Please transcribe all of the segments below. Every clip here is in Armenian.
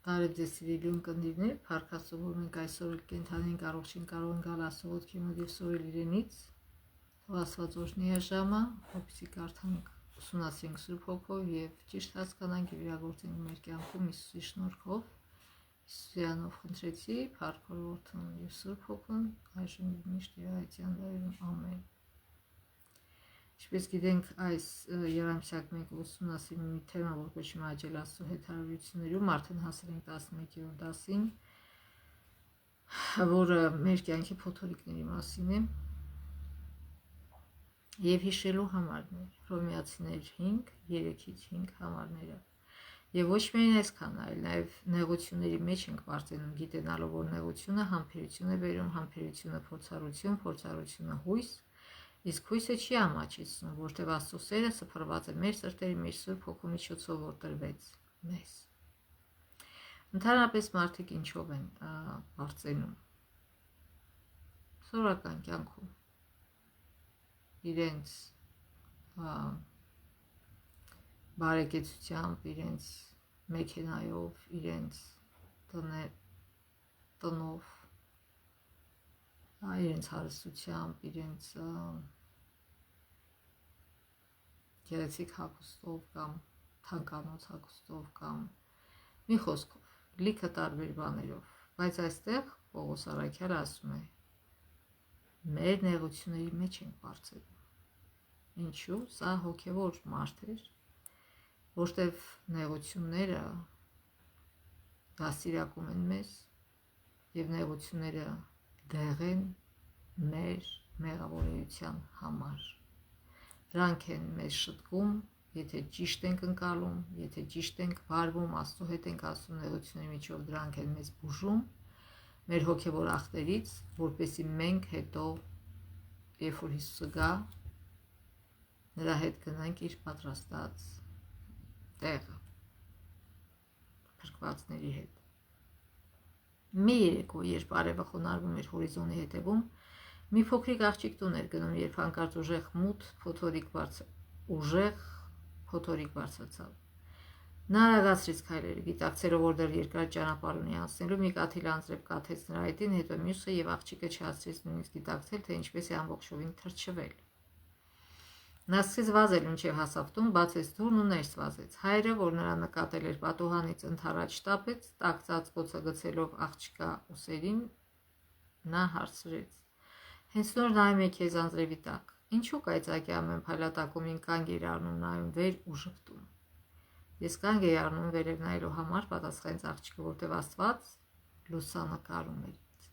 Բարև ձեզ սիրելի ունկնդիրներ, փառք որ մենք այսօր էլ կենթանին առողջին կարող ենք գալ Աստծո մոտ եւ սորել իրենից։ Թող Աստված օրհնի ժամը, որպեսզի կարդանք ուսումնասիրենք Սուրբ Հոգով եւ ճիշտ հասկանանք եւ իրագործենք մեր կյանքում Հիսուսի շնորհքով։ Հիսուսյանով խնդրեցի, փառք Որդուն եւ Սուրբ Հոգուն, այժմ եւ միշտ եւ այցյան դարերում ամեն։ Ինչպես գիտենք, այս երամսյակ մենք ուսումնասիրում մի թեմա, որ կոչվում է Աճել Աստծո հետ հարաբերություններում, արդեն հասել ենք 11-րդ դասին, որը մեր կյանքի փոթորիկների մասին է եւ հիշելու համարն է։ Հռոմեացիներ 5, 3-ից 5 համարները։ Եվ ոչ միայն այսքան, այլ նաև նեղությունների մեջ ենք վարծենում, գիտենալով, որ նեղությունը համբերություն է բերում, համբերությունը փորձառություն, փորձառությունը հույս, իսկ հույսը չի ամաչեցնում, որտեղ Աստծո սերը սփռված է մեր սրտերի, մեր Սուրբ Հոգու միջոցով, որ տրվեց մեզ։ Ընդհանրապես մարդիկ ինչով են վարծենում։ Սովորական կյանքում իրենց բարեկեցությամբ, իրենց մեքենայով, իրենց տնով, իրենց հարստությամբ, իրենց գեղեցիկ հագուստով կամ թանկանոց հագուստով կամ մի խոսքով լիքը տարբեր բաներով, բայց այստեղ Պողոս առաքյալը ասում է մեր նեղությունների մեջ ենք վարծենում։ Ինչու՞? Սա հոգևոր մարդ էր, որտեվ նեղությունները դաստիարակում են մեզ եւ նեղությունները դեղ են մեր մեղավորության համար։ Դրանք են մեզ շտկում, եթե ճիշտ ենք ընկալում, եթե ճիշտ ենք վարվում, Աստծո հետ ենք ասում նեղությունների միջով, դրանք են մեզ բուժում մեր հոգևոր ախտերից, որպեսզի մենք հետո, երբ որ Հիսուսը գա, նրա հետ գնանք իր պատրաստած տեղը, փրկվածների հետ։ Մի երեկո, երբ արևը խոնարհվում էր հորիզոնի հետևում, մի փոքրիկ աղջիկ տուն էր գնում, երբ հանկարծ ուժեղ փոթորիկ բարձրացավ։ Նա արագացրեց քայլերը, գիտակցելով, որ դեռ երկար ճանապարհ ունի անցնելու, մի կաթիլ անձրև կաթեց նրա հետին, հետո մյուսը եւ աղջիկը չհասցրեց նույնիսկ գիտակցել, թե ինչպես է ամբողջովին թրջվել։ Նա սկսեց վազել, մինչև հասավ տուն, բացեց դուռն ու ներս վազեց։ Հայրը, որ նրան նկատել էր պատուհանից ընդառաջ շտապեց, տաք ծածկոցը գցելով աղջկա ուսերին, նա հարցրեց. Հենց նոր նայում եք քեզ անձրևի տակ։ Ինչու կայծակի ամեն փայլատակում ինձ կանգ էր առնում նայում վեր ու ժպտում։ Ես կանգ էի առնում վերև նայելու համար, պատասխանեց աղջիկը, որտև Աստված լուսանկարում էր ինձ։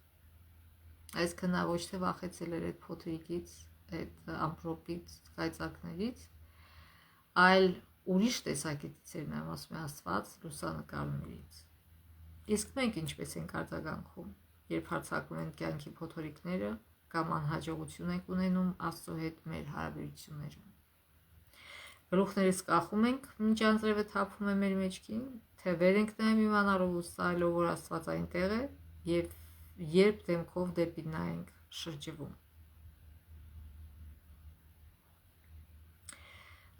Այսինքն նա ոչ թե վախեցել էր այդ փոթորիկից, այդ ամպրոպից, կայծակներից, այլ ուրիշ տեսակետից էր նայում, ասում է Աստված լուսանկարում էր ինձ։ Իսկ մենք ինչպես ենք արձագանքում, երբ հարձակվում են կյանքի փոթորիկները կամ անհաջողություն ենք ունենում Աստծո հետ մեր հարաբերություններում։ Գլուխներս կախում ենք, մինչ անձրևը թափվում է մեր մեջքին, թե վեր ենք նայում իմանալով ու ստայելով, որ Աստված այնտեղ է, եւ երբ դեմքով դեպի նա ենք շրջվում։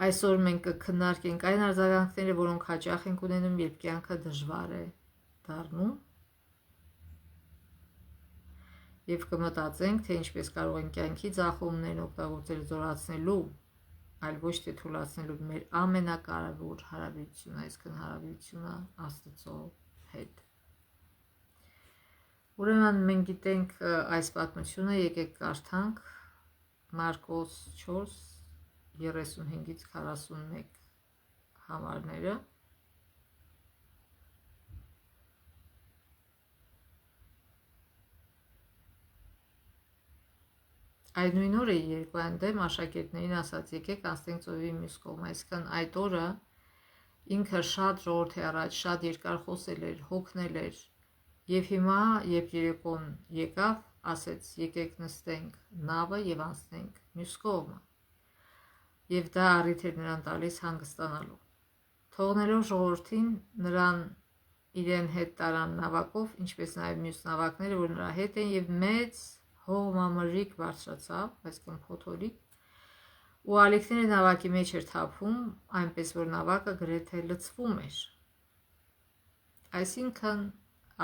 Այսօր մենք կքննարկենք այն արձագանքները, որոնք հաճախ ենք ունենում, երբ կյանքը դժվար է դառնում, եւ կմտածենք, թե ինչպես կարող ենք կյանքի ձախողումներն օգտագործել զորացնելու, այլ ոչ թե թուլացնելու մեր ամենակարևոր հարաբերությունը, այսինքն հարաբերությունը Աստծո հետ։ Ուրեմն մենք գիտենք այս պատմությունը, եկեք կարդանք Մարկոս 4, 35-ից 41 համարները։ Այդ նույն օրը երկուան դեմ աշակերտներին ասաց. եկեք անցնենք ծովի մյուս կողմ, այսինքն այդ օրը ինքը շատ ժողովրդի առաջ շատ երկար խոսել էր, հոգնել էր, եւ հիմա, երբ երեկոն եկավ, ասեց. եկեք նստենք նավը եւ անցնենք մյուս կողմը։ Եվ դա առիթ էր նրան տալիս հանգստանալու։ Թողնելով ժողովրդին, նրան իրեն հետ տարան նավակով, ինչպես նաեւ մյուս նավակները, որ նրա հետ են, եւ մեծ հողմամրրիկ բարձրացավ, այսինքն փոթորիկ, ու ալիքները նավակի մեջ էր թափվում, այնպես որ նավակը գրեթե լցվում էր։ Այսինքն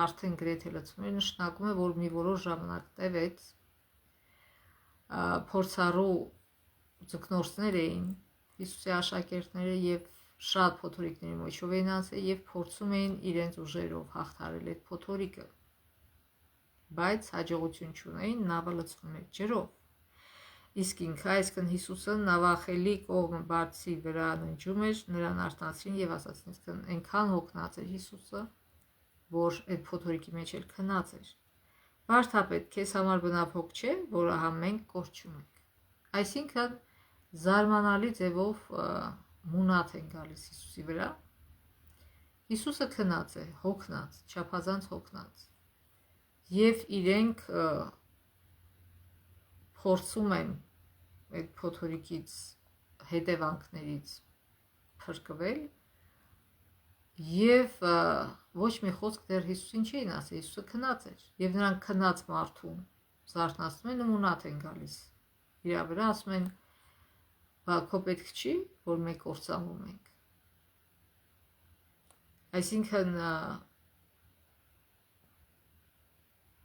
արդեն գրեթե լցում է, նշանակում է, որ մի որոշ ժամանակ տևեց փորձառու ձկնորսներ էին Հիսուսի աշակերտները եւ շատ փոթորիկների միջով էին անցել եւ փորձում էին իրենց ուժերով հաղթարել այդ փոթորիկը, բայց հաջողություն չունեին, նավը լցվում էր ջրով։ Իսկ ինքը, այսինքն Հիսուսը նավախելի կողմը բարձի վրա ննջում էր, նրան արթնացրին եւ ասացին, այսինքն այնքան հոգնած էր Հիսուսը, որ այդ փոթորիկի մեջ էլ քնած էր։ Վարդապետ, քեզ համար բնափոք չէ, որ ահա մենք կորչում ենք։ Այսինքն զարմանալի ձևով մունաթ են գալիս Հիսուսի վրա։ Հիսուսը քնած է, հոգնած, չափազանց հոգնած։ Եվ իրենք փորձում են այդ փոթորիկից հետևանքներից փրկվել եւ ոչ մի խոսք դեռ Հիսուսին չէին ասել, Հիսուսը քնած էր եւ նրանք քնած մարդուն զարթնացնում են ու մունաթ են գալիս իր վրա, ասում են բա քո պետք չի, որ մենք կործանվում ենք։ Այսինքն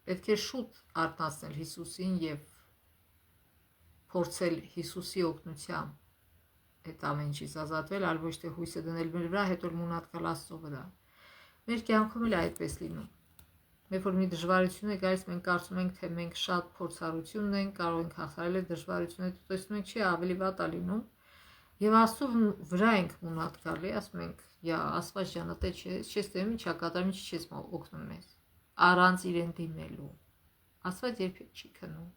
պետք է շուտ արթնացնել Հիսուսին եւ փորձել Հիսուսի օգնությամբ այդ ամեն ինչից ազատվել, այլ ոչ թե հույսը դնել մեր վրա, հետո մունաթ գալ Աստծո վրա։ Մեր կյանքում էլ այդպես լինում։ Երբ որ մի դժվարություն է գալիս, մենք կարծում ենք, թե մենք շատ փորձառություն ունենք, կարող ենք հաղթահարել այդ դժվարությունը, հետո տեսնում ենք, չի ավելի վատ է լինում։ Եվ Աստծո վրա ենք մունաթ գալի, ասում ենք, «Յա, Աստված ջան, դե չես տենում, ինչա կատարում, ինչի չես օգնում մեզ»։ Առանց իրեն դիմելու։ Աստված երբեք չի քնում։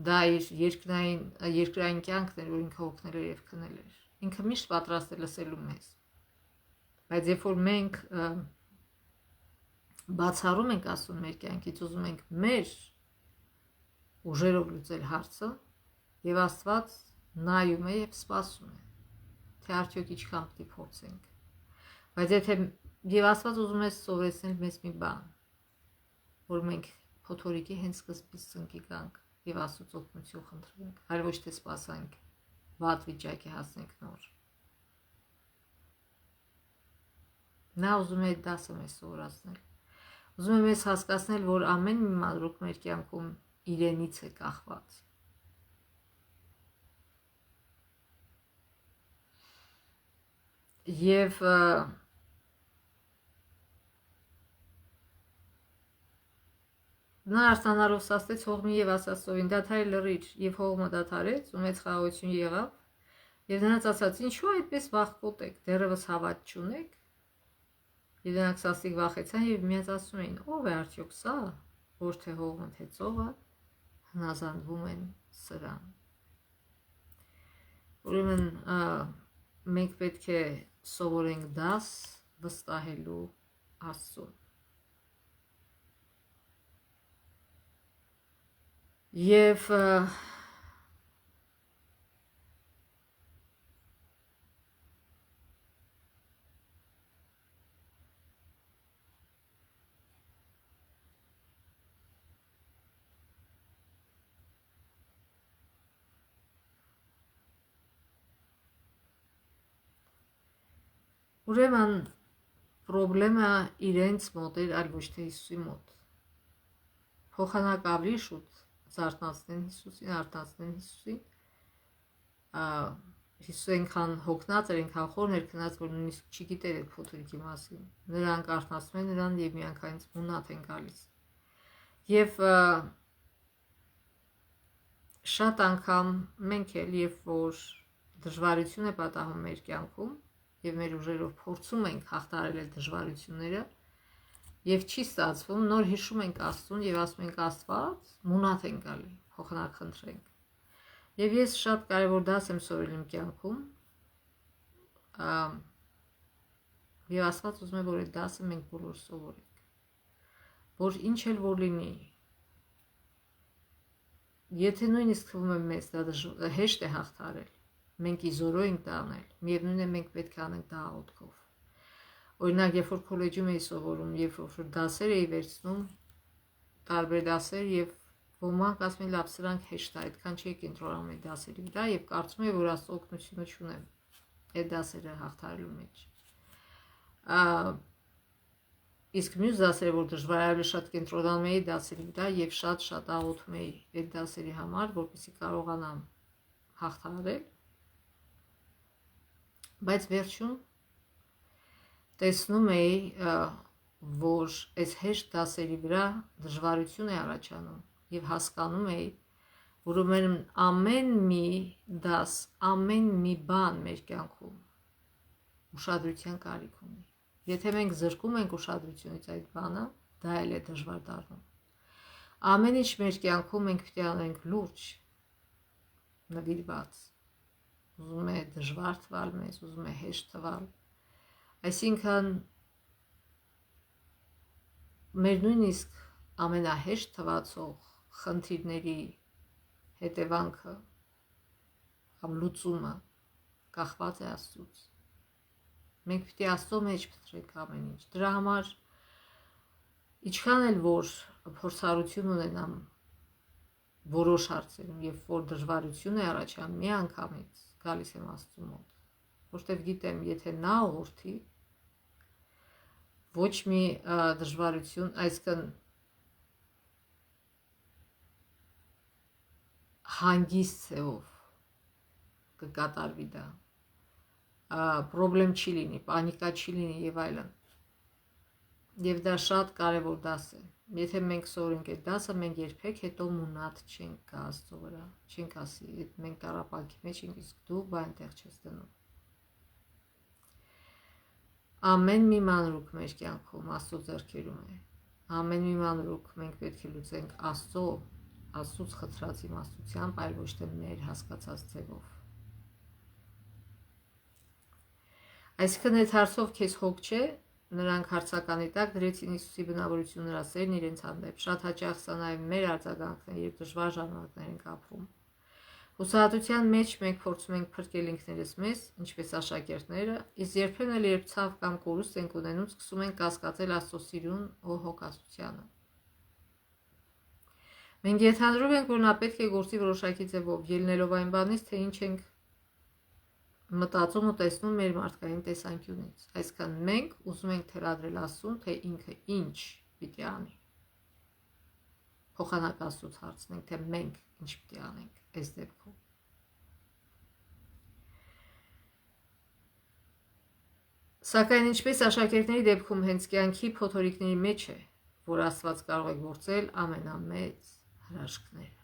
Դա իր երկրային կյանքն էր, որ ինքը օգնել էր եւ քնել էր։ Ինքը միշտ պատրաստ է լսելու մեզ։ Բայց երբ որ մենք բացառում ենք Աստծուն մեր կյանքից, ուզում ենք մեր ուժերով լուծել հարցը, եւ Աստված նայում է եւ սպասում է, թե արդյոք ինչքան պետք է փորձենք։ Բայց եթե եւ Աստված ուզում է սովորեցնել մեզ մի բան, որ մենք փոթորիկի հենց սկզբից ծնկի գանք եւ Աստծո օգնություն խնդրենք, այլ ոչ թե սպասենք վատ վիճակի հասնենք նոր։ Նա ուզում է այդ դասը մեզ սովորացնել։ Ուզում է մեզ հասկացնել, որ ամեն մի մանրուք մեր կյանքում իրենից է կախված։ Եվ նա արթնանալով սաստեց հողմի եւ ասաց ծովին, դադարի լռիր, եւ հողմը դադարեց, ու մեծ խաղաղություն եղավ, եւ նրանց ասաց, ինչու այդպես վախկոտ եք, դեռևս հավատ չունեք։ Եվ նրանք սաստիկ վախեցան եւ միած ասում էին, ով է արդյոք սա, որ թե հողմը թե ծովը հնազանդվում են սրան։ Ուրեմն մենք պետք է սովորենք դաս վստահելու Աստծուն։ Եվ ուրեմն պրոբլեմը իրենց մոտ էր, այլ ոչ թե Հիսուսի մոտ։ Փոխանակ ավելի շուտ զարթնացնեն Հիսուսին, արթնացնեն Հիսուսին։ Հիսուսը այնքան հոգնած էր, այնքան խորն էր քնած, որ նույնիսկ չգիտեր այդ փոթորիկի մասին։ Նրանք արթնացնում են նրան եւ միանգամից մունաթ են գալիս։ Եվ շատ անգամ մենք էլ, երբ որ դժվարություն է պատահում մեր կյանքում, եւ մեր ուժերով փորձում ենք հաղթահարել այդ դժվարությունները, եւ չի ստացվում, նոր հիշում ենք Աստծուն եւ ասում ենք Աստված, մունաթ ենք գալի, փոխանակ խնդրենք։ Եվ ես շատ կարեւոր դաս եմ սովորել իմ կյանքում, եւ Աստված ուզում է, որ այդ դասը մենք բոլոր սովորենք, որ ինչ էլ որ լինի, եթե նույնիսկ թվում է մեզ դա հեշտ է հաղթահարել, մենք իզորո ենք դա անել, միևնույն է մենք պետք է անենք դա աղոթքով։ Օրինակ, երբ որ քոլեջում էի սովորում, երբ որ դասեր էի վերցնում, տարբեր դասեր եւ ոմանք ասում են, լավ, սրանք հեշտ է, այդքան չի կենտրոնանում այդ դասերի վրա եւ կարծում եմ, որ Աստծո օգնությունը չունեմ այդ դասերը հաղթահարելու մեջ։ Իսկ մյուս դասերը, որ դժվար է, ավելի շատ կենտրոնանում էի դասերի վրա եւ շատ աղոթում էի այդ դասերի համար, որպեսզի կարողանամ հաղթահարել։ Բայց վերջում տեսնում էի, որ այս հեշտ դասերի վրա դժվարություն է առաջանում եւ հասկանում էի, որ ուրեմն ամեն մի դաս, ամեն մի բան մեր կյանքում ուշադրության կարիք ունի։ Եթե մենք զրկում ենք ուշադրությունից այդ բանը, դա էլ է դժվար դառնում։ Ամեն ինչ մեր կյանքում մենք պետք է անենք լուրջ, նվիրված։ Ուզում է դժվար թվալ մեզ, ուզում է հեշտ թվալ։ Այսինքն մեր նույնիսկ ամենահեշտ թվացող խնդիրների հետևանքը կամ լուծումը կախված է Աստծուց։ Մենք պետք է Աստծո մեջ փնտրենք ամեն ինչ։ Դրա համար ինչքան էլ որ փորձառություն ունենամ որոշ հարցերում, երբ որ դժվարություն է առաջանում, մի անգամից գալիս եմ Աստծու մոտ, որտեղ գիտեմ, եթե նա ուղղորդի, ոչ մի դժվարություն, այսինքն հանգիստ ձևով կկատարվի դա, պրոբլեմ չի լինի, պանիկա չի լինի եւ այլն։ Եվ դա շատ կարևոր դաս է։ Եթե մենք սովորենք այդ դասը, մենք երբեք հետո մունատ չենք գա Աստծո վրա, չենք ասի, մենք տառապանքի մեջ ենք, իսկ դու բա այնտեղ չես դնում։ Ամեն մի մանրուք մեր կյանքում Աստծո ձեռքերում է։ Ամեն մի մանրուք մենք պետք է լուծենք Աստծուց խնդրած իմաստությամբ, այլ ոչ թե մեր հասկացած ձևով։ Այսինքն այդ հարցով քեզ հոգ չէ, նրանք հարցականի տակ դրեցին Հիսուսի բնավորությունը, նրա սերն իրենց հանդեպ։ Շատ հաճախ սա նաև մեր արձագանքն է, երբ դժվար ժամանակներ ենք ապրում։ Հուսահատության մեջ մենք փորձում ենք փրկել ինքներս մեզ, ինչպես աշակերտները, իսկ երբեմն էլ երբ ցավ կամ կորուստ ենք ունենում, սկսում ենք կասկածել Աստծո սիրուն ու հոգացությանը։ Մենք ենթադրում ենք, որ նա պետք է գործի որոշակի ձևով, ելնելով այն բանից, թե ինչ ենք մտածում ու տեսնում մեր մարդկային տեսանկյունից։ Այսինքն մենք ուզում ենք թելադրել Աստծուն, թե ինքը ինչ պիտի անի։ Փոխանակ Աստծուց հարցնենք, թե մենք ինչ պիտի անենք այս դեպքում։ Սակայն ինչպես աշակերտների դեպքում հենց կյանքի փոթորիկների մեջ է, որ Աստված կարող է գործել ամենամեծ հրաշքները։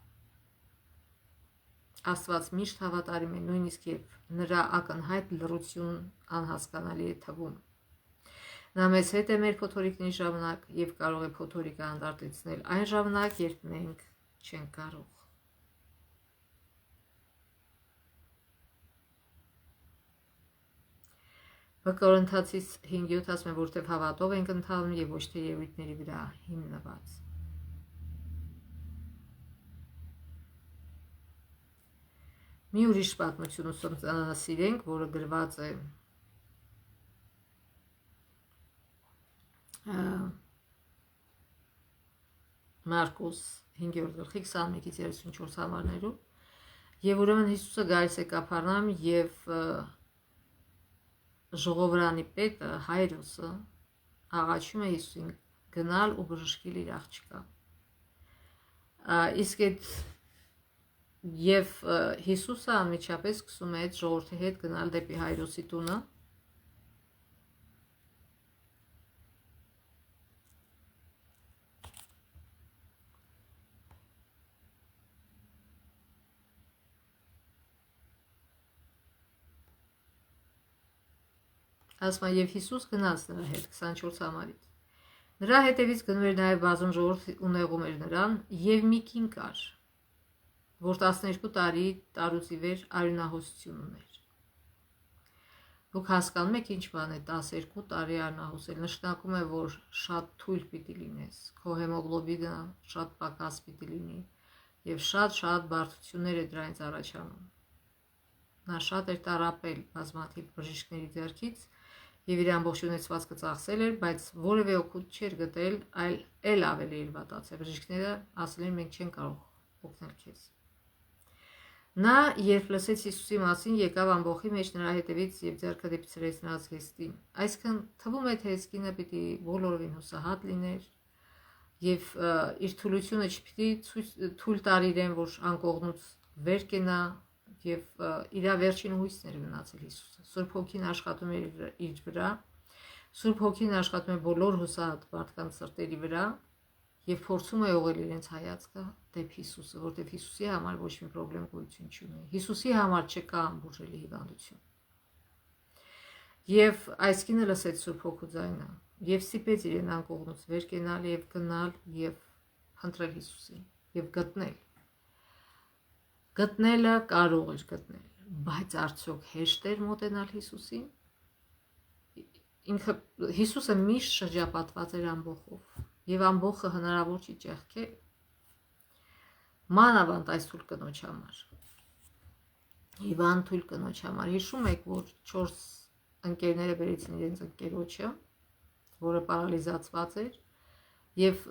Աստված միշտ հավատարիմ է, նույնիսկ երբ նրա ակնհայտ լռություն անհասկանալի է թվում։ Նա մեզ հետ է մեր փոթորիկների ժամանակ եւ կարող է փոթորիկը անդարտեցնել այն ժամանակ, երբ մենք չենք կարող։ Կորինթացիս 5:7 ասում է, որտեղ հավատով ենք ընթանում եւ ոչ թե ելույթների վրա հիմնված։ Մի ուրիշ պատմություն ուսումնասիրենք, որը գրված է Մարկոս 5:21-34 համարներում, եւ ուրեմն Հիսուսը գալիս է Կափառնամ եւ ժողովրանի պետը Հայրոսը աղաչում է Հիսուսին գնալ ու բժշկել իր աղջկա։ Իսկ այդ եւ Հիսուսը անմիջապես սկսում է այդ ժողովրդի հետ գնալ դեպի Հայրոսի տունը։ Ասում է եւ Հիսուս գնաց նրա հետ 24 համարից։ Նրա հետևից գնում էր նաեւ բազում ժողովուրդ ու նեղում էր նրան, եւ մի կին կար, որ 12 տարի տարուց ի վեր արյունահոսություն ուներ։ Դուք հասկանում եք ինչ բան է 12 տարի արյունահոսել, նշանակում է, որ շատ թույլ պիտի լինես, քո հեմոգլոբինը շատ պակաս պիտի լինի եւ շատ բարդություններ է դրանից առաջանում։ Նա շատ էր տառապել բազմաթիվ բժիշկների ձեռքից եւ իր ամբողջ ունեցվածքը ծախսել էր, բայց որևէ օգուտ չէր գտել, այլ ավելի էր վատացել։ Բժիշկները ասել են մենք չենք կարող օգնել քեզ։ Նա երբ լսեց Հիսուսի մասին, եկավ ամբոխի մեջ նրա հետևից եւ ձեռքը դեպցրեց նրա զգեստին։ Այսինքն թվում է, թե այս կինը պիտի բոլորովին հուսահատ լիներ եւ իր թուլությունը չպիտի թույլ տար իրեն, որ անկողնուց վեր կենա եւ իր վերջին հույսն էր մնացել Հիսուսը։ Սուրբ Հոգին աշխատում էր իր վրա, Սուրբ Հոգին աշխատում է բոլոր հուսահատ մարդկանց սրտերի վրա եւ փորձում է ուղղել իրենց հայացքը դեպի Հիսուսը, որտեղ Հիսուսի համար ոչ մի խնդրեմ գոյություն չունի։ Հիսուսի համար չկա ամբուժելի հիվանդություն։ Եվ այս կինը լսեց Սուրբ Հոգու ձայնը եւ սիպեց իրեն անկողնուց վեր կենալ եւ գնալ եւ խնդրել Հիսուսին եւ գտնել։ Գտնելը կարող էր գտնել, բայց արդյոք հեշտ էր մոտենալ Հիսուսին։ Ինքը Հիսուսը միշտ շրջապատված էր ամբոխով եւ ամբոխը հնարավոր չի ճեղքել։ Մանավանդ այս թույլ կնոջ համար։ Հիվանդ թույլ կնոջ համար։ Հիշում եք, որ 4 ընկերները բերեցին իրենց ընկերոջը, որը պարալիզացված էր, եւ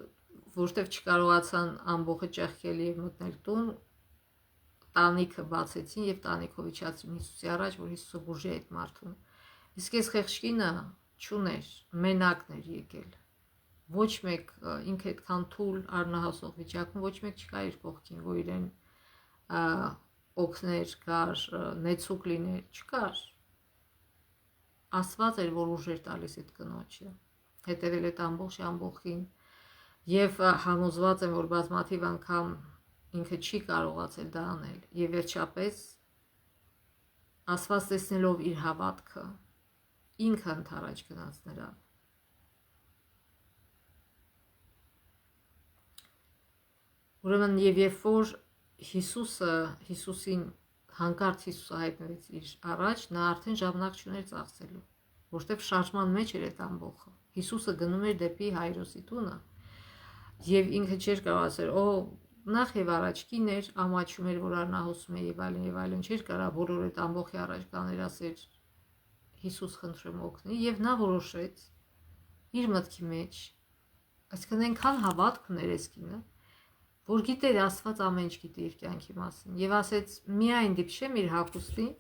որտեվ չկարողացան ամբոխը ճեղքել եւ մտնել տուն, տանիքը բացեցին եւ տանիքով իջացրին Հիսուսի առաջ, որ Հիսուսը բուժի այդ մարդուն։ Իսկ այս խեղճկինը չուներ, մենակն էր եկել։ Ոչ մեկ ինքը այդքան թույլ առնահասող վիճակում ոչ մեկ չկար իր կողքին, որ իրեն օգներ, կար, նեցուկ լիներ, չկար։ Աստված էր, որ ուժ էր տալիս այդ կնոջը, հետևել այդ ամբողջին եւ համոզված եմ, որ բազմաթիվ անգամ ինքը չի կարողացել դա անել եւ վերջապես Աստված տեսնելով իր հավատքը ինքը ընթരാճ գնաց նրան։ Ուրեմն եւ երբ որ Հիսուսին հանկարծ Հիսուսը հայտնվեց իր առաջ, նա արդեն ժամանակ չուներ ծախսելու, որտեղ շարժման մեջ էր այդ ամբողը։ Հիսուսը գնում էր դեպի Հայրոսի տունը եւ ինքը չէր կարող ասել, օ, նախ եւ առաջ կիներ, ամաչում էր, որ առնահոսում է եւ այլն, չէր կարող բոլոր այդ ամբողի առաջ կաներ ասել Հիսուս խնդրեմ օգնի եւ նա որոշեց իր մտքի մեջ, այսինքն այնքան հավատք ուներ այս կինը, որ գիտեր Աստված ամեն ինչ գիտի իր կյանքի մասին եւ ասեց միայն դիպչեմ իր հագուստին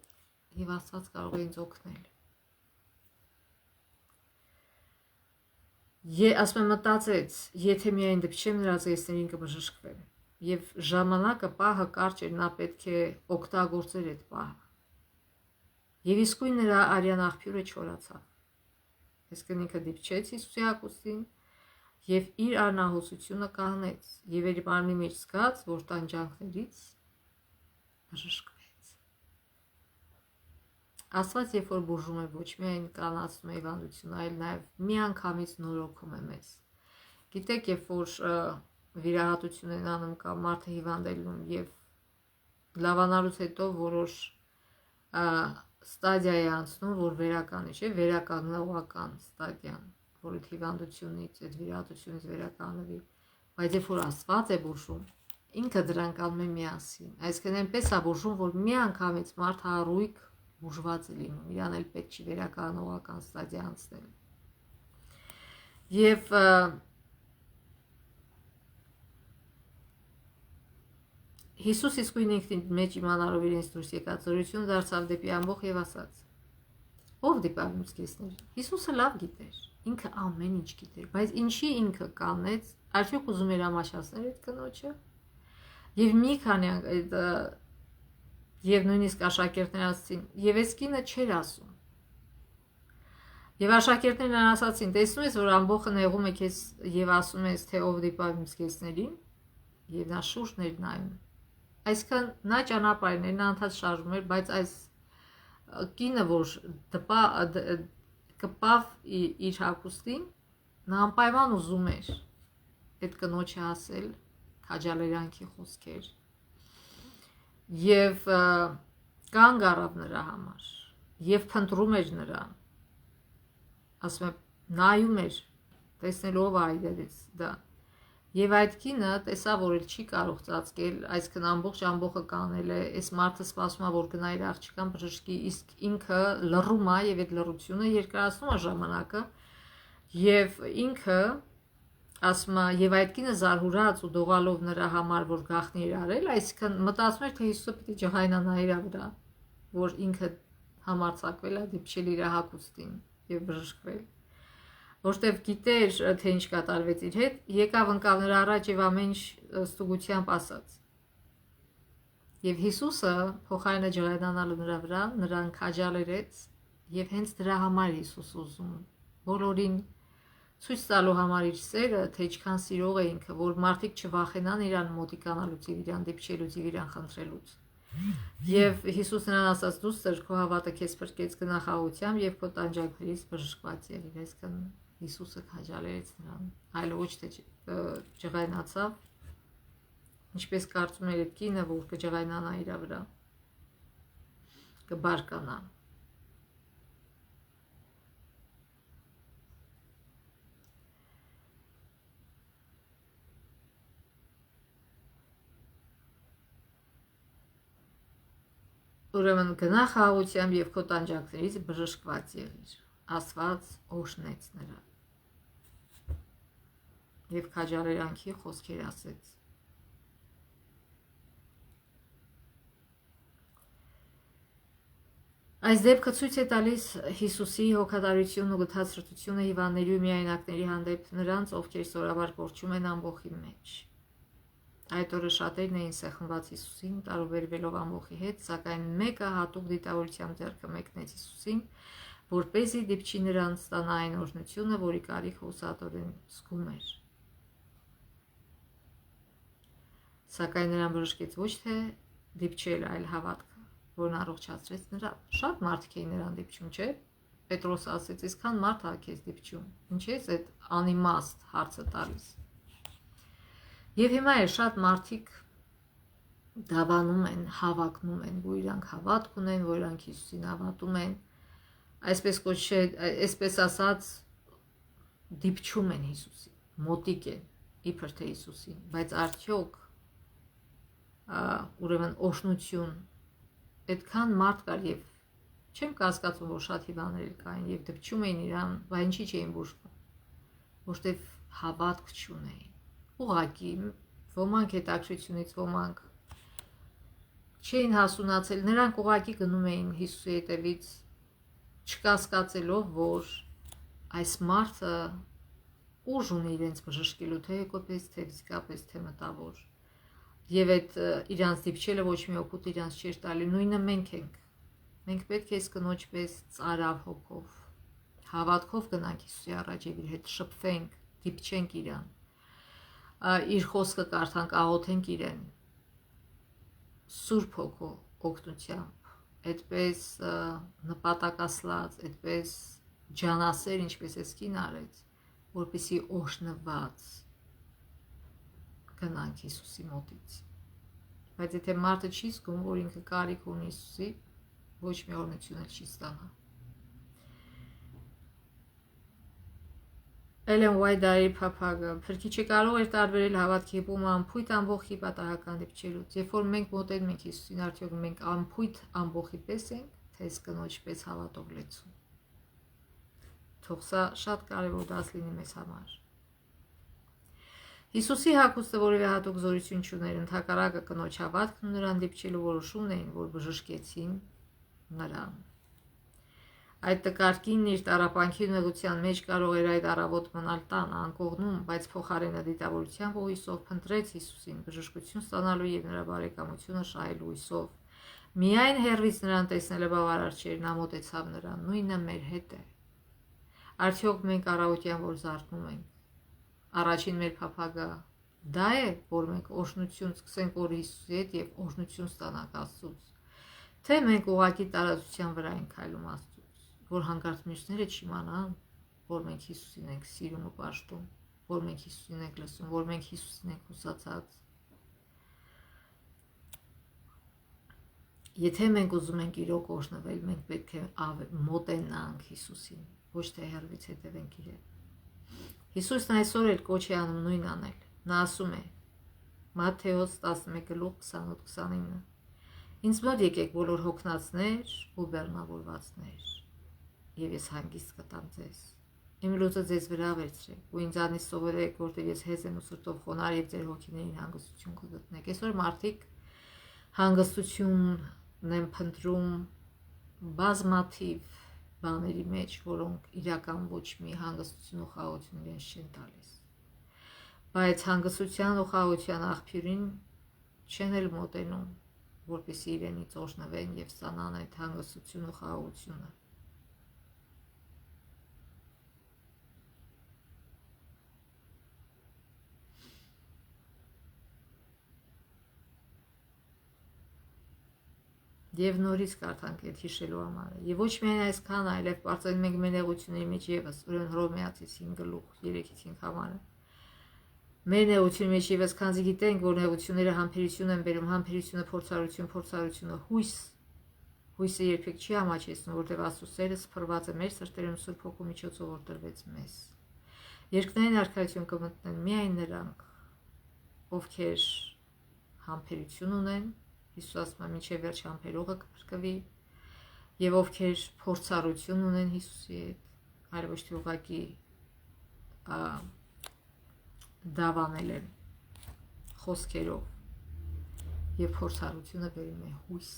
եւ Աստված կարող է ինձ օգնել։ Ասում եմ մտածեց, եթե միայն դիպչեմ նրա զգեստներին կբժշկվեմ եւ ժամանակը պահը կարճ էր, նա պետք է օգտագործեր այդ պահը։ Եվ իսկույն նրա արյան աղբյուրը չորացավ։ Այսինքն ինքը դիպչեց Հիսուսի հագուստին եւ իր առնահոսությունը կանեց եւ իր մարմնի մեջ զգաց, որ տանջանքներից բժշկվեց։ Աստված երբ որ բուժում է, ոչ միայն կանացնում է հիվանդությունը, այլ նաեւ միանգամից նորոգում է մեզ։ Գիտեք, երբ որ վիրահատություն են անում կամ մարդը հիվանդելուն եւ լավանալուց հետո որոշ ստադիա է անցնում, որ վերականի չէ, վերականգնողական ստադիան, որ այդ հիվանդությունից, այդ վիրահատությունից վերականգնվի, բայց երբ որ Աստված է բուժում, ինքը դրանք անում է միասին։ Այսինքն այնպես է բուժում, որ միանգամից մարդը առույգ բուժված է լինում, իրան էլ պետք չի վերականգնողական ստադիա անցնել։ Եվ Հիսուս իսկույն ինքնին մեջ իմանալով իրենց դուրս եկած զորությունը դարձավ դեպի ամբոխ եւ ասաց. Ով դիպավ ինձ կեսներին։ Հիսուսը լավ գիտեր, ինքը ամեն ինչ գիտեր, բայց ինչի ինքը կանեց, արդյոք ուզում էր ամաչացնել այդ կնոջը։ Եվ մի քանի եւ նույնիսկ աշակերտները ասացին, եւ այս կինը չէր ասում։ Եվ աշակերտներն ասացին, տեսնում ես, որ ամբոխը նեղում է քեզ եւ ասում ես, թե ով դիպավ ինձ կեսներին, եւ նա շուրջն էր նայում։ Այսինքն նա ճանապարհին էր, նա անդադ շարժում էր, բայց այս կինը, որ կպավ իր հագուստին, նա անպայման ուզում էր այդ կնոջը ասել քաջալերանքի խոսքեր եւ կանգ առավ նրա համար եւ փնտրում էր նրան, ասում եմ, նայում էր, տեսնելով այդպես դա։ Եվ այդ կինը տեսավ, որ էլ չի կարող ծածկել, այսինքն ամբողը կանել է, այս մարդը սպասում է, որ գնա իր աղջկան բժշկի, իսկ ինքը լռում է եւ այդ լռությունը երկարացնում է ժամանակը, եւ ինքը ասում է եւ այդ կինը զարհուրած ու դողալով նրա համար որ գախնի էր արել, այսինքն մտածում էր թե Հիսուսը պիտի ջղայնանա իր վրա, որ ինքը համարձակվել է դիպչել իր հագուստին եւ բժշկվել, որտեվ գիտեր թե ինչ կատարվեց իր հետ, եկավ ընկավ նրա առաջ եւ ամեն ինչ ստուգությամբ ասաց։ Եվ Հիսուսը փոխարենը ջղայնանալու նրա վրա նրան քաջալերեց եւ հենց դրա համար Հիսուս ուզում բոլորին ցույց տալու համար իր սերը, թե ինչքան սիրող է ինքը, որ մարդիկ չվախենան իրան մոտիկանալուց եւ իրան դիպչելուց եւ իրան խնդրելուց։ Եվ Հիսուս նրան ասաց՝ դուստր, քո հավատը քեզ փրկեց, գնա խաղաղությամբ եւ քո տանջանքներից բժշկված եղիր։ Այսինքն Հիսուսը քաջալերեց նրան, այլ ոչ թե ջղայնացավ, ինչպես կարծում էր այդ կինը, որ կջղայնանա իր վրա, կբարկանա։ Ուրեմն գնա խաղաղությամբ եւ քո տանջանքներից բժշկված եղիր։ Աստված օրհնեց նրան եւ քաջալերանքի խոսքեր ասեց։ Այս դեպքը ցույց է տալիս Հիսուսի հոգատարությունն ու գթասրտությունը հիվանդների ու միայնակների հանդեպ նրանց, ովքեր սովորաբար կորչում են ամբոխի մեջ։ Այդ օրը շատերն էին սեղմված Հիսուսին, տարուբերվելով ամբոխի հետ, սակայն մեկը հատուկ դիտավորությամբ ձեռքը մեկնեց Հիսուսին, որպեսզի դիպչի նրան ստանա այն օրհնությունը, որի կարիքը ուսատորեն զգում էր։ Սակայն նրան բժշկեց ոչ թե դիպչել, այլ հավատքը, որն առողջացրեց նրան։ Շատ մարդիկ էին նրան դիպչում, չէ՞։ Պետրոսը ասեց, այսքան մարդ ա քեզ դիպչում, ինչ ես այդ անիմաստ հարցը տալիս։ Եվ հիմա է շատ մարդիկ դավանում են, հավակնում են, որ իրանք հավատք ունեն, որ իրանք Հիսուսին հավատում են, այսպես ասած դիպչում են Հիսուսին, մոտիկ են, իբր թե Հիսուսին, բայց արդյոք ուրեմն օրհնություն այդքան մարդ կար եւ չեմ կասկածում, որ շատ հիվանդներ կային եւ դիպչում էին իրան, բայց ինչի չէին բուժվում, որտեվ հավատք չունեին։ Ուղղակի ոմանք հետաքրությունից, ոմանք չէին հասունացել, նրանք ուղղակի գնում էին Հիսուսի հետևից, չկասկածելով, որ այս մարդը ուժ ունի իրենց բժշկելու, թե հոգեպես, թե ֆիզիկապես, թե մտավոր։ Եվ այդ իրանց դիպչելը ոչ մի օգուտ իրանց չէր տալի, նույնը մենք ենք։ Մենք պետք է կնոջ պես ծարավ հոգով, հավատքով գնանք Հիսուսի առաջ եւ իր հետ շփվենք, դիպչենք իրան, իր խոսքը կարդանք, աղոթենք իրեն Սուրբ Հոգու օգնությամբ, այդպես նպատակասլաց, այդպես ջանասեր, ինչպես էս կին արեց, որպեսզի օրհնված գնանք Հիսուսի մոտից։ Բայց եթե մարդը չի զգում, որ ինքը կարիք ունի Հիսուսի, ոչ մի օրհնություն էլ չի ստանա։ Էլեն Ուայդայի փափագը Փրկիչը կարող էր տարբերել հավատքի բումը անփույթ ամբոխի պատահական դիպչելուց։ Երբ որ մենք մոտենում ենք Հիսուսին, արդյոք մենք անփույթ ամբոխի պես ենք, թե կնոջ պես հավատով լեցուն։ Թող սա շատ կարևոր դաս լինի մեզ համար։ Հիսուսի հագուստը որևէ հատուկ զորություն չուներ, ընդհակառակը կնոջ հավատքն ու նրան դիպչելու որոշումն էին, որ բժշկեցին նրան։ Այդ տկարքին իր տառապանքի ուղղության մեջ կարող էր այդ առավոտ մնալ տան անկողնում, բայց փոխարենը դիտավորությամբ ու հույսով փնտրեց Հիսուսին, բժշկություն ստանալու եւ նրա բարեկամությունը շահելու հույսով։ Միայն հեռվից նրան տեսնելը բավարար չէր, նա մոտեցավ նրան, նույնը մեր հետ է։ Արդյոք մենք առավոտյան որ զարթնում ենք, առաջին մեր փափագը դա է, որ մենք օրհնություն սկսենք որ Հիսուսի հետ եւ օրհնություն ստանանք Աստծուց, թե մենք ուղղակի տարածության վրա ենք քայլում Աստծուց, որ հանկարծ մյուսները չիմանան, որ մենք Հիսուսին ենք սիրում ու պաշտում, որ մենք Հիսուսին ենք լսում, որ մենք Հիսուսին ենք հուսացած։ Եթե մենք ուզում ենք իրոք օրհնվել, մենք պետք է մոտենանք Հիսուսին, ոչ թե հեռվից հետևենք իրեն։ Հիսուսն այսօր էլ կոչ է անում նույն անել։ Նա ասում է Մատթեոս 11:28-29. Ինձ մոտ եկեք բոլոր հոգնածներ ու բեռնավորվածներ, եւ ես հանգիստ կտամ ձեզ։ Իմ լուծը ձեզ վրա վերցրեք ու ինձանից սովորեք, որտեղ ես հեզ եմ ու սրտով խոնարհ եւ ձեր հոգիներին հանգստություն կգտնեք։ Այսօր մարդիկ հանգստություն են փնտրում բազմաթիվ բաների մեջ, որոնք իրական ոչ մի հանգստություն ու խաղաղություն իրենց չեն տալիս։ Բայց հանգստության ու խաղաղության աղբյուրին չեն էլ մոտենում, որպեսզի իրենից օժնվեն եւ ստանան այդ հանգստություն ու խաղաղությունը։ Եվ նորից կարդանք այդ հիշելու համար։ Եվ ոչ միայն այսքան, այլև բարձրացնում ենք մեր նեղությունների մեջ եւս, ուրեմն Հռոմեացիս 5 գլուխ 3-5 համարը։ Մեր նեղությունների մեջ եւս, քանզի գիտենք, որ նեղությունները համբերություն են բերում, համբերությունը փորձառություն, փորձառությունը հույս։ Հույսը երբեք չի ամաչեցնում, որտեղ Աստծո սերը սփռված է մեր սրտերում Սուրբ Հոգու միջոցով, որ տրվեց մեզ։ Երկնային արքայություն կմտնեն միայն նրանք, ովքեր համբերություն ունեն, Հիսուս ասում է մինչև վերջ համբերողը կփրկվի, եւ ովքեր փորձառություն ունեն Հիսուսի հետ, այլ ոչ թե ուղղակի դավանել են խոսքերով, եւ փորձառությունը բերում է հույս։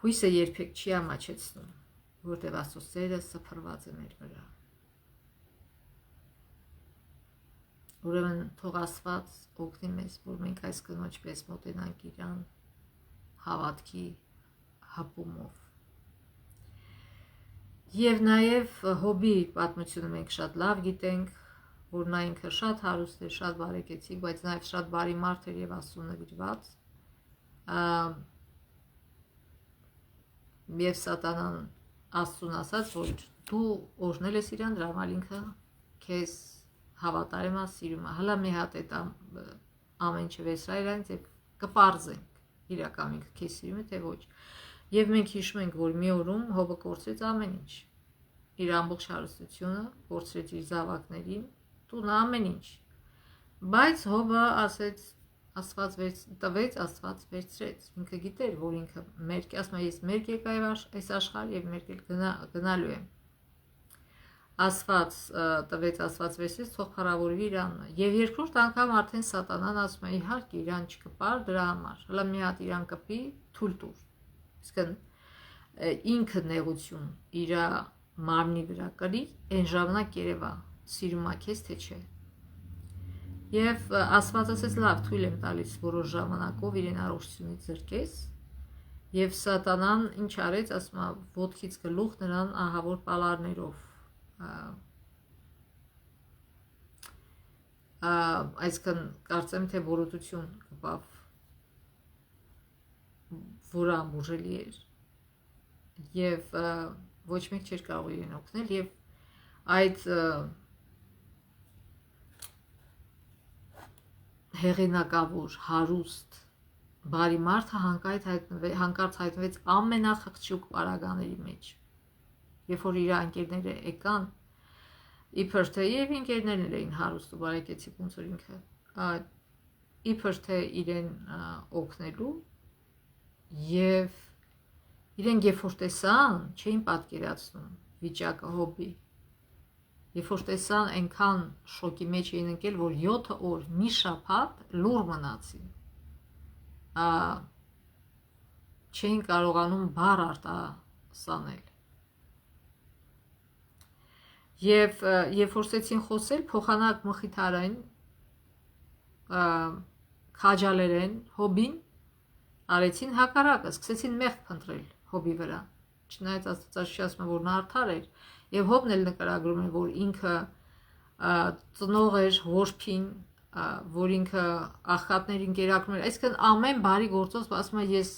Հույսը երբեք չի ամաչեցնում, որտեղ Աստծո սերը սփռված է մեր վրա։ Ուրեմն թող Աստված օգնի մեզ, որ մենք այս կնոջ պես մոտենանք իրան հավատքի հապումով։ Եվ նաև Հոբի պատմությունը մենք շատ լավ գիտենք, որ նա ինքը շատ հարուստ էր, շատ բարեկեցիկ, բայց նաև շատ բարի մարդ էր եւ Աստծո նվիրված։ Եվ Սատանան Աստծուն ասաց, որ դու օրհնել ես իրան, դրա համար ինքը քեզ հավատարիմ է, սիրում է։ Հələ մի հատ այդ ամեն ինչ վերցրա իրանց եւ կպարզենք իրական ինքը քեզ սիրում է թե ոչ։ Եվ մենք հիշում ենք, որ մի օրում Հոբը կորցրեց ամեն ինչ։ Իր ամբողջ հարստությունը, կորցրեց իր զավակներին, տունը ամեն ինչ։ Բայց Հոբը ասեց Աստված տվեց, Աստված վերցրեց։ Ինքը գիտեր, որ ինքը մերկ է, ասում է ես մերկ եկա այս աշխարհ եւ մերկ էլ գնալու եմ։ Աստված տվեց, Աստված վերցրեց, թող փառավորվի Իրանը։ Եվ երկրորդ անգամ արդեն Սատանան ասում է իհարկե Իրան չկպար դրա համար։ Հələ մի հատ Իրան կպի, թույլ տուր։ Իսկ ինքը նեղություն իր մարմնի վրա կրի, այն ժամանակ երևա սիրում է քեզ թե չէ։ Եվ Աստված ասեց լավ, թույլ եմ տալիս որոշ ժամանակով իրեն առողջությունից զրկես։ Եվ Սատանան ինչ արեց, ասում է ոտքից գլուխ նրան ահավոր պալարներով այսքան կարծեմ թե բորոտություն կպավ, որը ամբուժելի էր եւ ոչ մեկ չէր կարող իրեն օգնել եւ այդ հեղինակավոր հարուստ բարի մարդը հանկարծ հայտնվեց ամենախղճուկ պարագաների մեջ, երբ որ իր ընկերները եկան իբր թե եւ ընկերներն էին հարուստ ու բարեկեցիկ, ոնց որ ինքը իբր թե իրեն օգնելու եւ իրեն երբ որ տեսան, չէին պատկերացնում վիճակը Հոբի, երբ որ տեսան այնքան շոկի մեջ էին ընկել, որ 7 օր մի շաբաթ լուր մնացին, չէին կարողանում բառ արտասանել։ Եվ երբ որ սկսեցին խոսել, փոխանակ մխիթարային քաջալերեն Հոբին արեցին հակառակը, սկսեցին մեղք փնտրել Հոբի վրա։ Չնայած Աստվածաշունչը ասում է, որ նա արդար էր, եւ Հոբն էլ նկարագրում է, որ ինքը ծնող էր որբին, որ ինքը աղքատներին կերակրում էր, այսինքն ամեն բարի գործով ասում է ես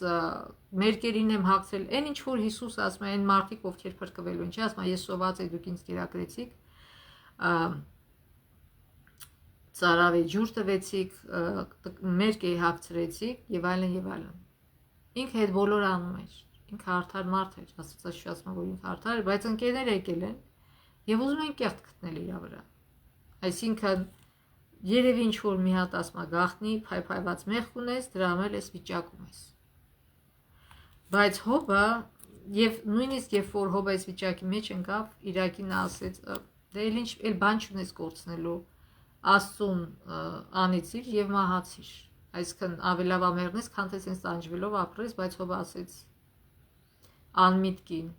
մերկերին եմ հագցրել, այն ինչ որ Հիսուսը ասում է, այն մարդիկ ովքեր փրկվելու են, չի ասում է ես սոված եմ դուք ինձ կերակրեցիք, ծարավի ջուր տվեցիք, մերկ էի հագցրեցիք եւ այլն եւ այլն։ Ինքը այդ բոլորը անում էր, ինքը արդար մարդ էր, Աստվածաշունչը ասում է, որ ինքը արդար էր, բայց ընկերները եկել են եւ ուզում են կեղտ գտնել իր վրա։ Այսինքն երևի ինչ որ մի հատ ասում է գախնի, փայփայված մեղք ունես, դրա համար ես վիճակում ես։ Բայց Հոբը Եվ նույնիսկ երբ որ Հոբը այս վիճակի մեջ ընկավ, Իրակին ասեց, դե ինչ էլ բան չունես գործնելու, Աստծուն անիծիր եւ մահացիր։ Այսինքն ավելավ ամեռնես, քան թե sense տանջվելով ապրես, բայց Հոբը ասեց անմիտ կին,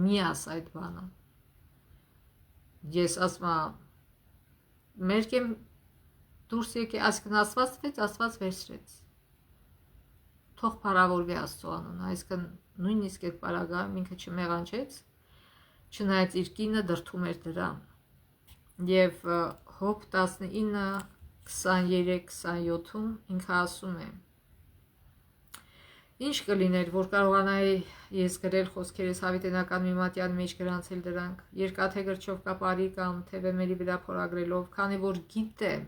մի աս այդ բանը։ Ես ասում եմ, մերկեմ դուրս եկե, այսինքն Աստված տվեց, Աստված վերցրեց։ Թող փառավորվի Աստծո անունը, այսինքն նույնիսկ այդ պարագայում ինքը չմեղանջեց, չնայած իր կինը դրդում էր դրան։ Եվ Հոբ 19:23-27-ում ինքը ասում է. Ինչ կլիներ, որ կարողանայի ես գրել խոսքերս հավիտենական մի մատյան մեջ գրանցել դրանք, երկաթե գրչով կապարի կամ թևեմերի վրա փորագրելով, քանի որ գիտեմ,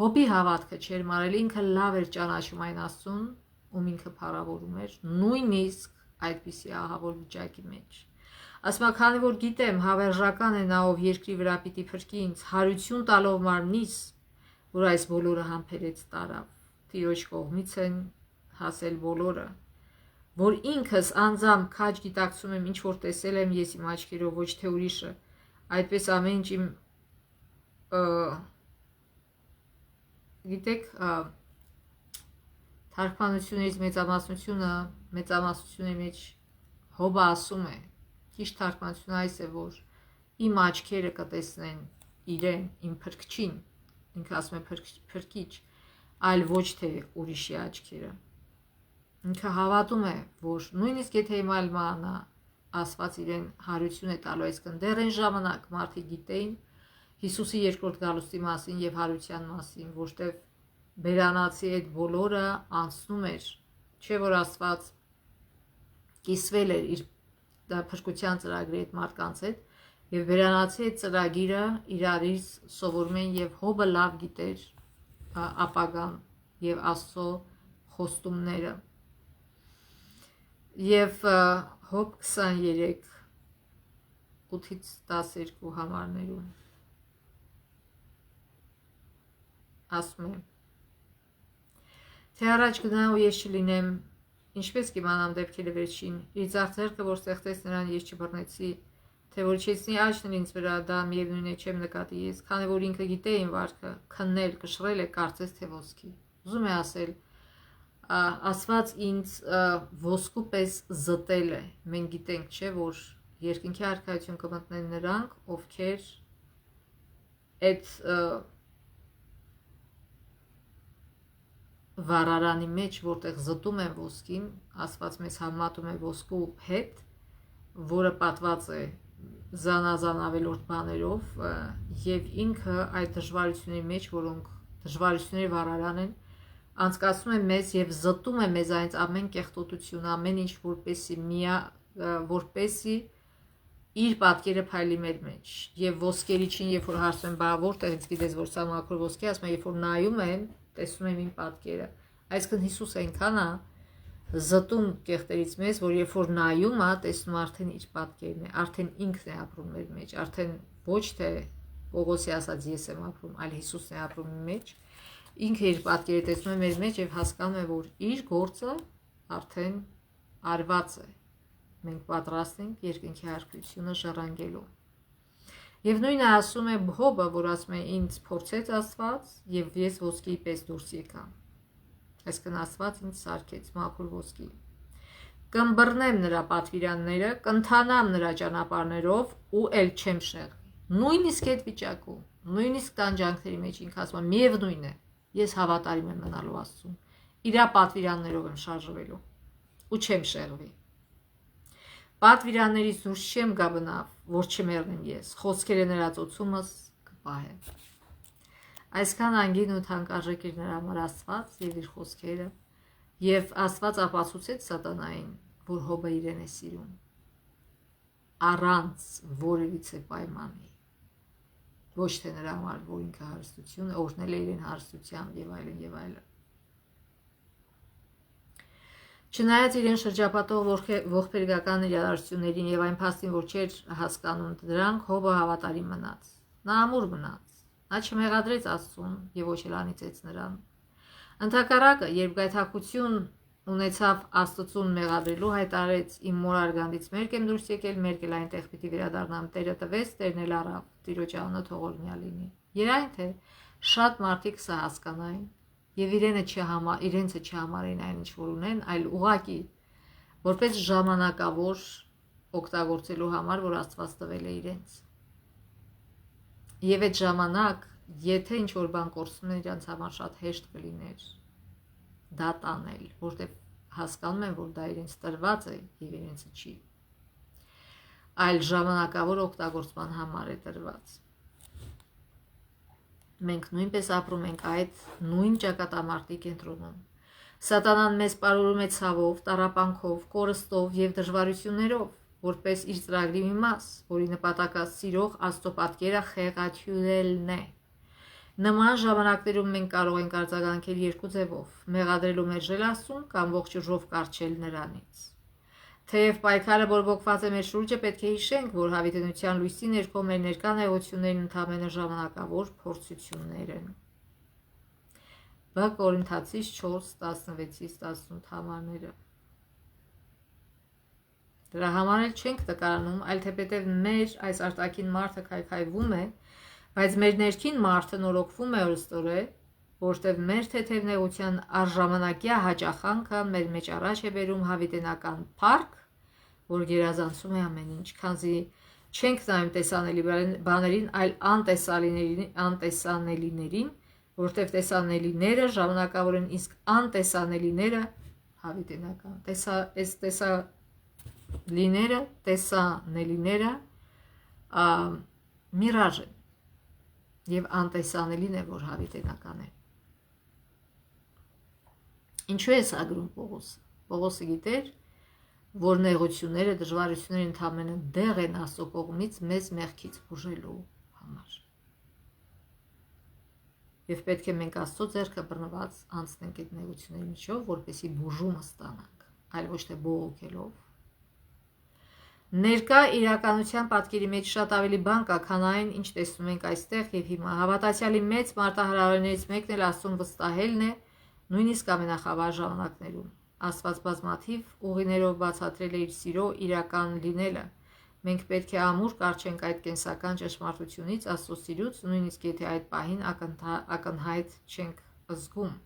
Հոբի հավատքը չէր մարել, ինքը լավ էր ճանաչում այն Աստծուն, ում ինքը փառավորում էր, նույնիսկ այդպիսի ահավոր վիճակի մեջ։ Ասում է, քանի որ գիտեմ, հավերժական է նա, ով երկրի վրա պիտի փրկի ինձ, հարություն տալով մարմնիս, որ այս բոլորը համբերեց տարավ, Տիրոջ կողմից են հասել բոլորը, որ ինքս անձամբ քաջ գիտակցում եմ, ինչ որ տեսել եմ ես իմ աչքերով, ոչ թե ուրիշը, այդպես ամեն ինչ իմ գիտեք, թարգմանություններից մեծամասնությունների մեջ Հոբը ասում է, ճիշտ թարգմանությունը այս է, որ իմ աչքերը կտեսնեն իրեն, իմ փրկչին, ինքը ասում է փրկիչ, այլ ոչ թե ուրիշի աչքերը։ Ինքը հավատում է, որ նույնիսկ եթե հիմա մանա Աստված իրեն հարություն է տալու, այսինքն դեռ այն ժամանակ մարդիկ գիտեին Հիսուսի երկրորդ գալուստի մասին եւ հարության մասին, որտեվ բերանացի այդ բոլորը անցնում էր, չէ որ Աստված կիսվել էր իր փրկության ծրագրի այդ մարդկանց հետ եւ բերանացի այդ ծրագիրը իրարից սովորում են եւ Հոբը լավ գիտեր ապագան եւ Աստծո խոստումները։ Եվ Հոբ 23:8-12 համարներում ասում է. Թե առաջ գնա ու ես չլինեմ, ինչպես կիմանամ դեպքերը վերջին, իր ձախ ձեռքը, որ ստեղծեց նրան, ես չբռնեցի, թե որ չեցնի աչքն ինձ վրա, դա միևնույն է չեմ նկատի ես, քանի որ ինքը գիտե իմ վարքը, քննել, կշռել է, կարծես թե ոսկի։ Ուզում է ասել, Աստված ինձ ոսկու պես զտել է։ Մենք գիտենք, չէ, որ երկնքի արքայություն կմտնեն նրանք, ովքեր այդ վառարանի մեջ, որտեղ զտում են ոսկին, Աստված մեզ համատում է ոսկու հետ, որը պատված է զանազան ավելորդ բաներով, եւ ինքը այդ դժվարությունների մեջ, որոնք դժվարությունների վառարան են, անցկացնում է մեզ եւ զտում է մեզ այնց ամեն կեղտոտություն, ամեն ինչ, որպեսի իր պատկերը փայլի մեր մեջ։ Եվ ոսկերի չին, երբ որ հարցում են, բա որտեղից գիտես, որ սա մաքուր ոսկի, ասում են, երբ որ նայում են, տեսնում եմ իմ պատկերը։ Այսինքն Հիսուսը այնքան է զտում կեղտերից մեզ, որ երբ որ նայում է, տեսնում արդեն իր պատկերն է, արդեն ինքն է ապրում մեր մեջ, արդեն ոչ թե Պողոսի ասած ես եմ ապրում, այլ Հիսուսն է ապրում իմ մեջ, ինքը իր պատկերը տեսնում է մեր մեջ եւ հասկանում է, որ իր գործը արդեն արված է։ Մենք պատրաստ ենք երկնքի արքայությունը ժառանգելու։ Եվ նույնը ասում է Հոբը, որ ասում է ինձ փորձեց Աստված եւ ես ոսկի պես դուրս եկա։ Այսինքն Աստված ինձ սարքեց մաքուր ոսկի։ Կըմբռնեմ նրա պատվիրանները, կընթանամ նրա ճանապարհներով ու ել չեմ շեղվի։ Նույնիսկ այդ վիճակում, նույնիսկ տանջանքների մեջ ինքը ասում է միևնույն է, ես հավատարիմ եմ մնալու Աստծուն։ Իրա պատվիրաններով եմ շարժվելու ու չեմ շեղվի։ Պատվիրաններից դուրս չեմ գա բնավ, որ չմեռնեմ ես, խոսքերը նրա ծոցումս կպահեմ։ Այսքան անգին ու թանկարժեք էր նրա համար Աստված եւ իր խոսքերը, եւ Աստված ապացուցեց սատանային, որ Հոբը իրեն է սիրում, առանց որևիցե պայմանի, ոչ թե նրա համար, որ ինքը հարստություն օրհնել է իրեն հարստությամբ եւ այլն եւ այլն։ Չնայած իրեն շրջապատող ողբերգական իրադարձություններին եւ այն փաստին, որ չէր հասկանում դրանք, Հոբը հավատարիմ մնաց։ Նա ամուր մնաց։ Նա չմեղադրեց Աստծուն եւ ոչ էլ անիծեց նրան։ Ընդհակառակը, երբ գայթակղություն ունեցավ Աստծուն մեղադրելու, հայտարարեց իմ մոր արգանդից մերկ եմ դուրս եկել, մերկ էլ այնտեղ պիտի վերադառնամ, Տերը տվեց, Տերն էլ առավ, Տիրոջ անունը թող օրհնյալ լինի։ Երայն թե շատ մարդիկ սա հասկանային եւ իրենցը չհամարին այն ինչ որ ունեն, այլ ուղակի որպես ժամանակավոր օգտագործելու համար, որ Աստված տվել է իրենց։ Եվ այդ ժամանակ, եթե ինչ որ բան կորցնում են, իրենց համար շատ հեշտ կլիներ դա տանել, որտեղ հասկանում են, որ դա իրենց տրված է եւ իրենցը չի, այլ ժամանակավոր օգտագործման համար է տրված։ Մենք նույնպես ապրում ենք այդ նույն ճակատամարտի կենտրոնում։ Սատանան մեզ պարուրում է ցավով, տառապանքով, կորստով եւ դժվարություններով, որպես իր ծրագրի մի մաս, որի նպատակը սիրող Աստծո պատկերը խեղաթյուրելն է։ Նման ժամանակներում մենք կարող ենք արձագանքել երկու ձևով՝ մեղադրելու մերժել Աստծուն կամ ողջ ուժով կառչել նրանից։ Թեև պայքարը բորբոքված է մեր շուրջը, պետք է հիշենք, որ հավիտենության լույսի ներքո մեր ներկա նեղություններն ընդամենը ժամանակավոր փորձություններ են։ Բ Կորինթացիս 4:16-18 համարները։ Դրա համար էլ չենք նկարանում, այլ թեպետև մեր այս արտաքին մարդը քայքայվում է, բայց մեր ներքին մարդը նորոգվում է օրստորե, որտեղ մեր թեթև նեղության առժամանակյա հաճախանքը մեր մեջ առաջ է բերում հավիտենական փառք, որ գերազանցում է ամեն ինչ, քանզի չենք նայում տեսանելի բաներին, այլ անտեսանելիներին, որտեղ տեսանելիները ժամանակավոր են, իսկ անտեսանելիները հավիտենական։ Տեսանելիները միրաժ են եւ անտեսանելին է, որ հավիտենական է։ Ինչու է սա գրում Պողոսը։ Պողոսը գիտեր, որ նեղությունները, դժվարությունները ընդհանրապես դեղ են Աստծո կողմից մեզ մեղքից բուժելու համար։ Եվ պետք է մենք Աստծո ձեռքը բռնված անցնենք այդ նեղությունների միջով, որպեսզի բուժումը ստանանք, այլ ոչ թե բողոքելով։ Ներկա իրականության պատկերի մեջ շատ ավելի բան կա, քան այն, ինչ տեսնում ենք այստեղ եւ հիմա։ Հավատացյալի մեծ մարտահրավերներից մեկն էլ Աստծուն վստահելն է, նույնիսկ ամենախավար ժամանակներում։ Աստված բազմաթիվ ուղիներով բացատրել է իր սիրո իրական լինելը։ Մենք պետք է ամուր կառչենք այդ կենսական ճշմարտությունից, Աստծո սիրուց, նույնիսկ եթե այդ պահին ակնհայտ չենք զգում։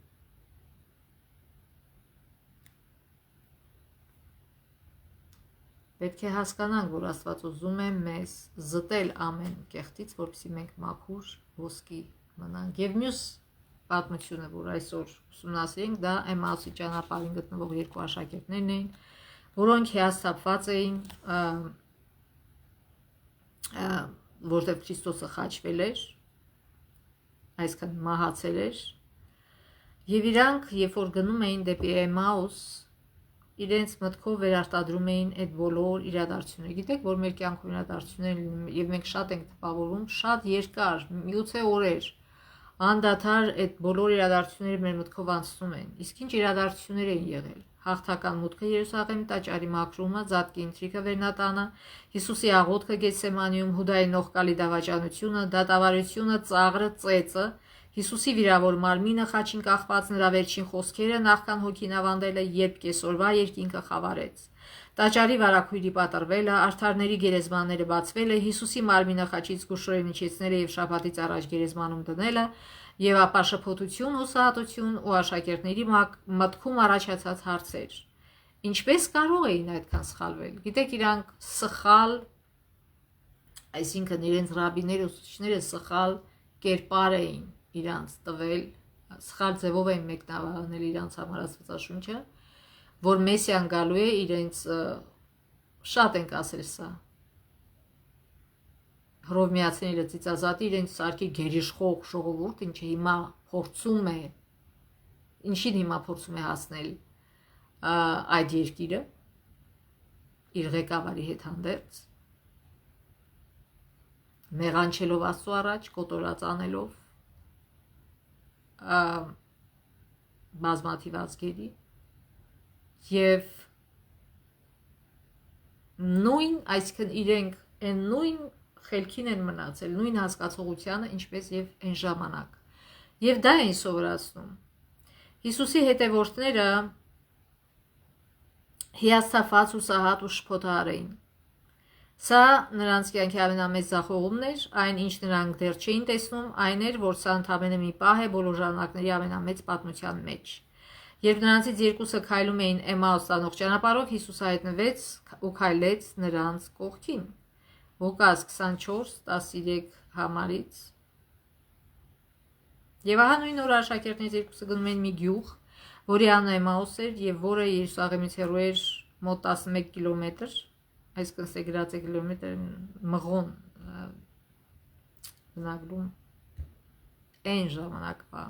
Պետք է հասկանանք, որ Աստված ուզում է մեզ զտել ամեն կեղտից, որպեսզի մենք մաքուր ոսկի մնանք։ Եվ մյուս պատմությունը, որ այսօր ուսումնասիրենք, դա Էմաուսի ճանապարհին գտնվող երկու աշակերտներն էին, որոնք հիասթափված էին, որտեղ Քրիստոսը խաչվել էր, այսինքն մահացել էր, եւ իրանք, երբ որ գնում էին դեպի Էմաուս, իրենց մտքով վերարտադրում էին այդ բոլոր իրադարձությունները։ Գիտեք, որ մեր կյանքում իրադարձություններ լինում եւ մենք շատ ենք տպավորում, շատ երկար, միուցե օրեր, անդադար այդ բոլոր իրադարձությունները մեր մտքով անցնում են։ Իսկ ինչ իրադարձություններ են եղել։ Հաղթական մուտքը Երուսաղեմի, տաճարի մաքրումը, Զատկի ինտրիգը Վերնատանը, Հիսուսի աղոթքը Գեթսեմանիում, Հուդայի նողկալի դավաճանությունը, դատավարությունը, ծաղրը, ծեծը, Հիսուսի վիրավոր մարմինը, խաչին կախված նրա վերջին խոսքերը նախքան հոգին ավանդելը, երբ կեսօրվա երկինքը խավարեց, տաճարի վարագույրի պատռվելը, արդարների գերեզմանները բացվելը, Հիսուսի մարմինը խաչից զգուշորեն իջեցնելը եւ շաբաթից առաջ գերեզմանում դնելը, եւ ապա շփոթություն, հուսահատություն ու աշակերտների մտքում առաջացած հարցեր։ Ինչպես կարող էին այդքան սխալվել։ Գիտեք, իրանք սխալ, այսինքն իրենց ռաբիները, ուսուցիչները սխալ կերպար էին իրանց տվել, սխալ ձևով էին մեկնաբանել իրանց համար Աստվածաշունչը, որ Մեսիան գալու է, իրենց շատ ենք ասել սա։ Հռովմեացիները ծիծազատի իրենց սարքի գերիշխող ժողովուրդ, ինչը հիմա փորձում է, ինչին հիմա փորձում է հասնել այդ երկիրը իր ղեկավարի հետ հանդերձ, մեղանչելով Աստծո առաջ, կոտորած անելով բազմաթիվ ազգերի եւ նույն, այսինքն իրենք այն նույն խելքին են մնացել, նույն հասկացողությանը, ինչպես եւ այն ժամանակ։ Եվ դա էին սովորացնում։ Հիսուսի հետևորդները հիասթափված, հուսահատ ու շփոթահար էին։ Սա նրանց կյանքի ամենամեծ ձախողումն էր, այն ինչ նրանք դեռ չէին տեսնում, այն էր, որ սա ընդամենը մի պահ է բոլոր ժամանակների ամենամեծ պատմության մեջ։ Երբ նրանցից երկուսը քայլում էին Էմաուս տանող ճանապարհով, Հիսուսը հայտնվեց ու քայլեց նրանց կողքին։ Ղուկաս 24:13 համարից։ Եվ ահա նույն օրը աշակերտներից երկուսը գնում էին մի գյուղ, որի անունը Էմաուս էր եւ որը Երուսաղեմից հեռու էր մոտ 11 կիլոմետր, այսինքն սա գրած է կիլոմետր մղոն բնագրում այն ժամանակվա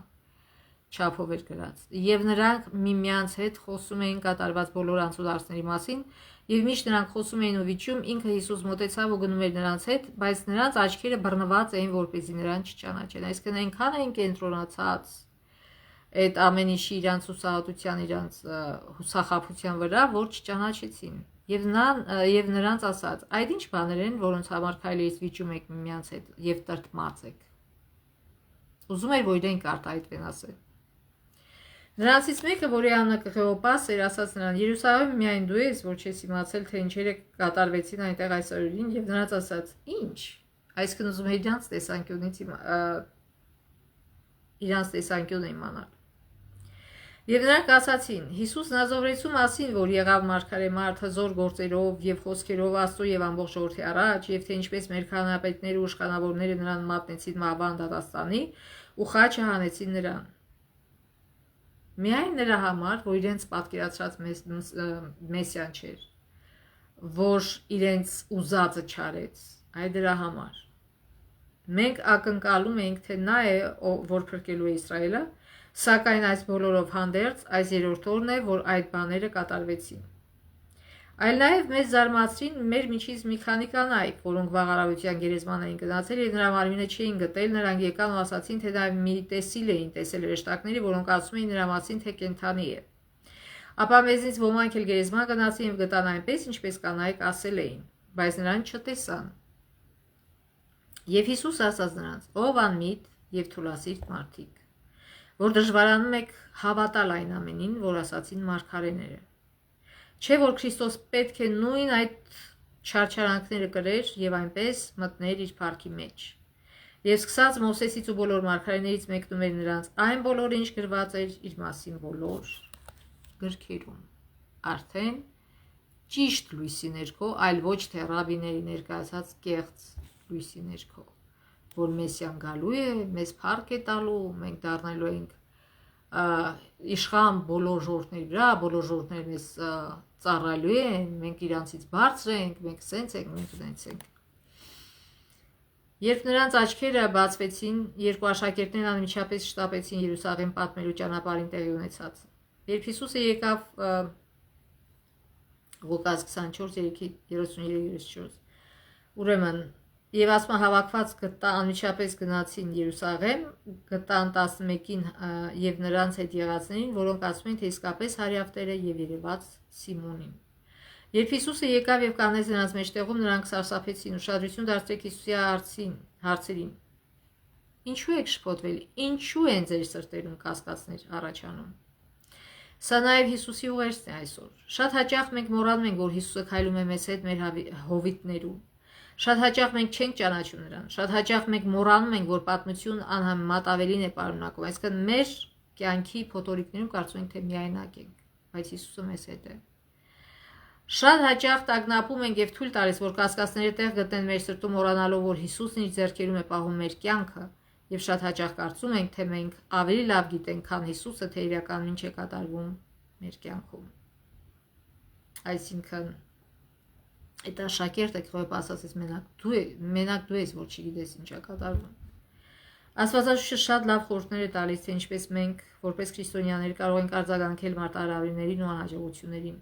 չափով էր գրած։ Եվ նրանք միմյանց հետ խոսում էին կատարված բոլոր անցուդարձների մասին, եւ միշտ նրանք խոսում էին ու վիճում, ինքը Հիսուս մոտեցավ ու գնում էր նրանց հետ, բայց նրանց աչքերը բռնված էին, որպեսզի նրան չճանաչեն։ Այսինքն այնքան էին կենտրոնացած այդ ամեն ինչի իրանց հուսահատության, իրանց հուսախաբության վրա, որ չճանաչեցին։ Եվ նրանց ասաց. այդ ինչ բաներ են, որոնց համար քայլերից վիճում եք միմյանց հետ եւ տրտմած եք։ Ուզում էր, որ իրենք արտահայտվեն ասել։ Նրանցից մեկը, որի անունը Կղեոպաս էր, ասաց նրան. Երուսաղեմ միայն դու ես, որ չես իմացել, թե ինչերը կատարվեցին այնտեղ այս օրերին, եւ նրանց ասաց. ինչ։ Այսինքն ուզում էր իրանց տեսանկյունը իմանալ։ Եվ նրանք ասացին. Հիսուս Նազովրեցու մասին, որ եղավ մարգարե մարդ հզոր գործերով եւ խոսքերով Աստծո եւ ամբողջ ժողովրդի առաջ, եւ թե ինչպես մեր քահանապետները ու իշխանավորները նրան մատնեցին մահվան դատաստանի ու խաչը հանեցին նրան։ Միայն նրա համար, որ իրենց պատկերացրած մեսիան չէր, որ իրենց ուզածը չարեց, այլ դրա համար։ Մենք ակնկալում ենք, թե նա է, որ փրկելու է Իսրայելը, սակայն այս բոլորով հանդերձ այս երրորդ օրն է, որ այդ բաները կատարվեցին։ Այլ նաև մեզ զարմացրին մեր միջից մի քանի կանայք, որոնք վաղարավության գերեզման էին գնացել եւ նրա մարմինը չէին գտել, նրանք եկան ու ասացին, թե նա մի տեսիլ էին տեսել հրեշտակների, որոնք ասում էին նրա մասին, թե կենդանի է։ Ապա մեզնից ոմանք էլ գերեզման գնացին եւ գտան այնպես, ինչպես կանայք ասել էին, բայց նրան չտեսան։ Եվ Հիսուս ասաց նրանց. ով անմիտ եւ թուլասիրտ մարդիկ, որ դժվարանում եք հավատալ այն ամենին, որ ասացին մարգարեները։ Չէ՞ որ Քրիստոս պետք է նույն այդ չարչարանքները կրեր եւ այնպես մտներ իր փառքի մեջ։ Եվ սկսած Մովսեսից ու բոլոր մարգարեներից մեկնում էր նրանց այն բոլորը, ինչ գրված էր իր մասին բոլոր գրքերում։ Արդեն ճիշտ լույսի ներքո, այլ ոչ թե ռաբիների ներկայացած կեղծ լույսի ներքո, որ Մեսիան գալու է, մեզ փառք է տալու, մենք դառնալու ենք իշխան բոլոր ժողովրդների վրա, բոլոր ժողովուրդները մեզ ծառայելու են, մենք իրանցից բարձր ենք, մենք սենց ենք, մենք դենց ենք։ Երբ նրանց աչքերը բացվեցին, երկու աշակերտներն անմիջապես շտապեցին Երուսաղեմ պատմելու ճանապարհին տեղի ունեցած։ Երբ Հիսուսը եկավ Ղուկաս 24:33-34, ուրեմն եւ ասма հավաքված գտա անմիջապես գնացին Երուսաղեմ, գտան 11-ին եւ նրանց հետ եղածներին, որոնք ասում են, թե իսկապես հարյավտերը եւ երևաց Սիմոնին։ Երբ Հիսուսը եկավ եւ կանգնեց նրանց մեջտեղում, նրանք սարսափեցին, ուշադրություն դարձրեց Հիսուսի հարցերին։ Ինչու եք շփոթվել, ինչու են ձեր սրտերում կասկածներ առաջանում։ Սա նաև Հիսուսի ուղերձն է այսօր։ Շատ հաճախ մենք մոռանում ենք, որ Հիսուսը քայլում է մեզ հետ մեր հովիտներում։ Շատ հաճախ մենք չենք ճանաչում նրան։ Շատ հաճախ մենք մոռանում ենք, որ պատմություն անհամեմատ ավելին է պարունակում, այսինքն մեր կյանքի փոթորիկներում կարծում ենք, թե միայնակ ենք, բայց Հիսուսը մեզ հետ է։ Շատ հաճախ տագնապում ենք եւ թույլ տալիս, որ կասկածները տեղ գտնեն մեր սրտում, մոռանալով, որ Հիսուսն իր ձեռքերում է պահում մեր կյանքը, եւ շատ հաճախ կարծում ենք, թե մենք ավելի լավ գիտենք, քան Հիսուսը, թե իրականում ինչ է կատարվում մեր կյանքում։ Այսինքն այդ աշակերտը Կղեոպաս ասաց մենակ դու ես, որ չգիտես ինչ է կատարվում։ Աստվածաշունչը շատ լավ խորհուրդներ է տալիս, թե ինչպես մենք, որպես քրիստոնյաներ, կարող ենք արձագանքել մարտահրավերներին ու անհաջողություններին։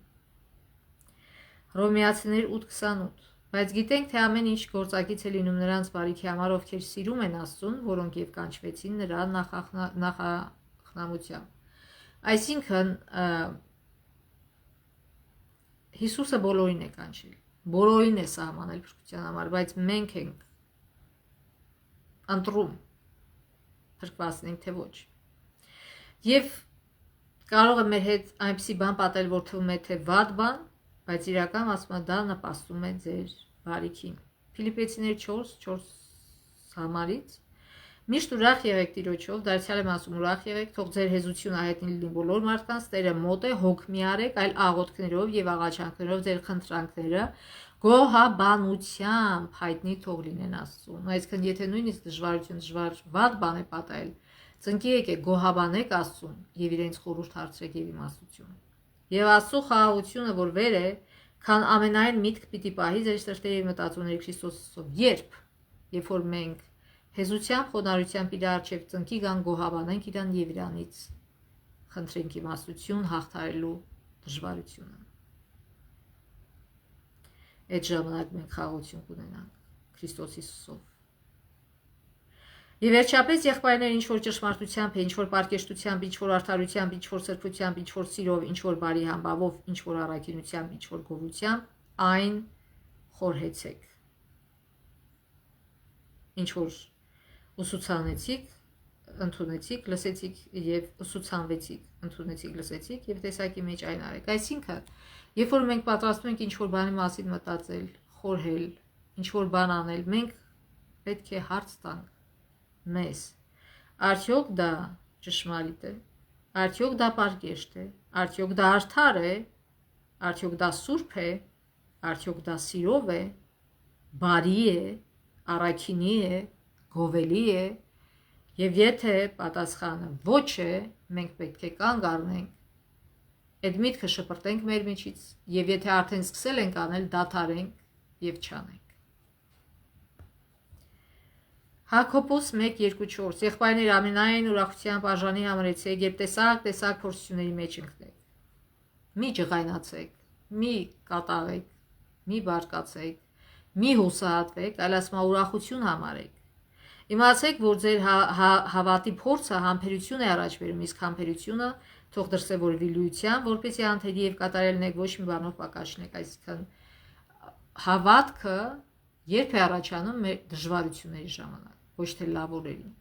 Հռոմեացիներ 8:28 Բայց գիտենք, թե ամեն ինչ գործակից է լինում նրանց բարիքի համար, ովքեր սիրում են Աստծուն, որոնք եւ կանչվեցին նրա նախախնամությամբ։ Այսինքն Հիսուսը բոլորին է կանչել, բոլորին է սահմանել փրկության համար, բայց մենք ենք ընտրում փրկվածնենք, թե ոչ։ Եվ կարող է մեր հետ այնպիսի բան պատել, որ թվում է թե վատ բան, բայց իրական ասում դա նպաստում է ձեր բարիքին։ Ֆիլիպեցիներ 4:4 համարից միշտ ուրախ եղեք Տիրոջով, դարձյալ եմ ասում ուրախ եղեք, թող ձեր հեզությունը հայտնի լինի բոլոր մարդկանց, Տերը մոտ է, հոգ մի արեք, այլ աղոթքներով եւ աղաչանքներով ձեր խնդրանքները գոհաբանությամբ հայտնի թող լինեն Աստծուն։ Այսինքն եթե նույնիսկ դժվար վատ բան է պատահել, ծնկի եկեք գոհաբանեք Աստծուն եւ իրենց խորհուրդ հարցրեք եւ իմաստություն։ Եվ Աստծո խաղաղությունը, որ վեր է, քան ամենայն միտք պիտի պահի ձեր սրտերի եւ մտածումների Քրիստոսով, երբ որ մենք հեզությամբ, խոնարհությամբ իր առջև ծնկի գան գոհաբանենք իրան եւ իրանից խնդրենք իմաստություն հաղթարելու դժվարությունը։ Այդ ժամանակ մենք խաղաղություն կունենանք Քրիստոս Հիսուսով։ Եվ վերջապես եղբայրներ, ինչ որ ճշմարտությամբ, ինչ որ պարկեշտությամբ, ինչ որ արդարությամբ, ինչ որ սրբությամբ, ինչ որ սիրով, ինչ որ բարի համբավով, ինչ որ առաքինությամբ, ինչ որ գովությամբ, այն խորհեցեք։ Ինչ որ ուսուցանեցիք, ընդունեցիք, լսեցիք եւ ուսուցանվեցիք, ընդունեցիք, լսեցիք եւ տեսակի մեջ այն արեք։ Այսինքն, երբ որ մենք պատրաստվում ենք ինչ որ բանի մասին մտածել, խորհել, ինչ որ բան անել, մենք պետք է հարց տանք մեզ. արդյոք դա ճշմարիտ է, արդյոք դա պարկեշտ է, արդյոք դա արդար է, արդյոք դա սուրբ է, արդյոք դա սիրով է, բարի է, առաքինի է, գովելի է, եւ եթե պատասխանը ոչ է, մենք պետք է կանգ առնենք, այդ միտքը շպրտենք մեր միջից, եւ եթե արդեն սկսել ենք անել, դադարենք եւ չանենք։ Հակոբոս 1:2-4 Եղբայրներ, ամենայն ուրախությամբ արժանի համարեցեք, երբ տեսակ փորձությունների մեջ ընկնեք։ Մի ջղայնացեք, մի կատաղեք, մի բարկացեք, մի հուսահատվեք, այլ ասма ուրախություն համարեք։ Իմացեք, որ ձեր հավատի փորձը համբերություն է առաջ բերում, իսկ համբերությունը թող դրսևորվի լույսությամբ, որպեսզի անթերի եւ կատարելնեք ոչ մի բանով պակասնեք, այսինքն հավատքը երբ է առաջանում մեր դժվարությունների ժամանակ, ոչ թե լավ օրերին։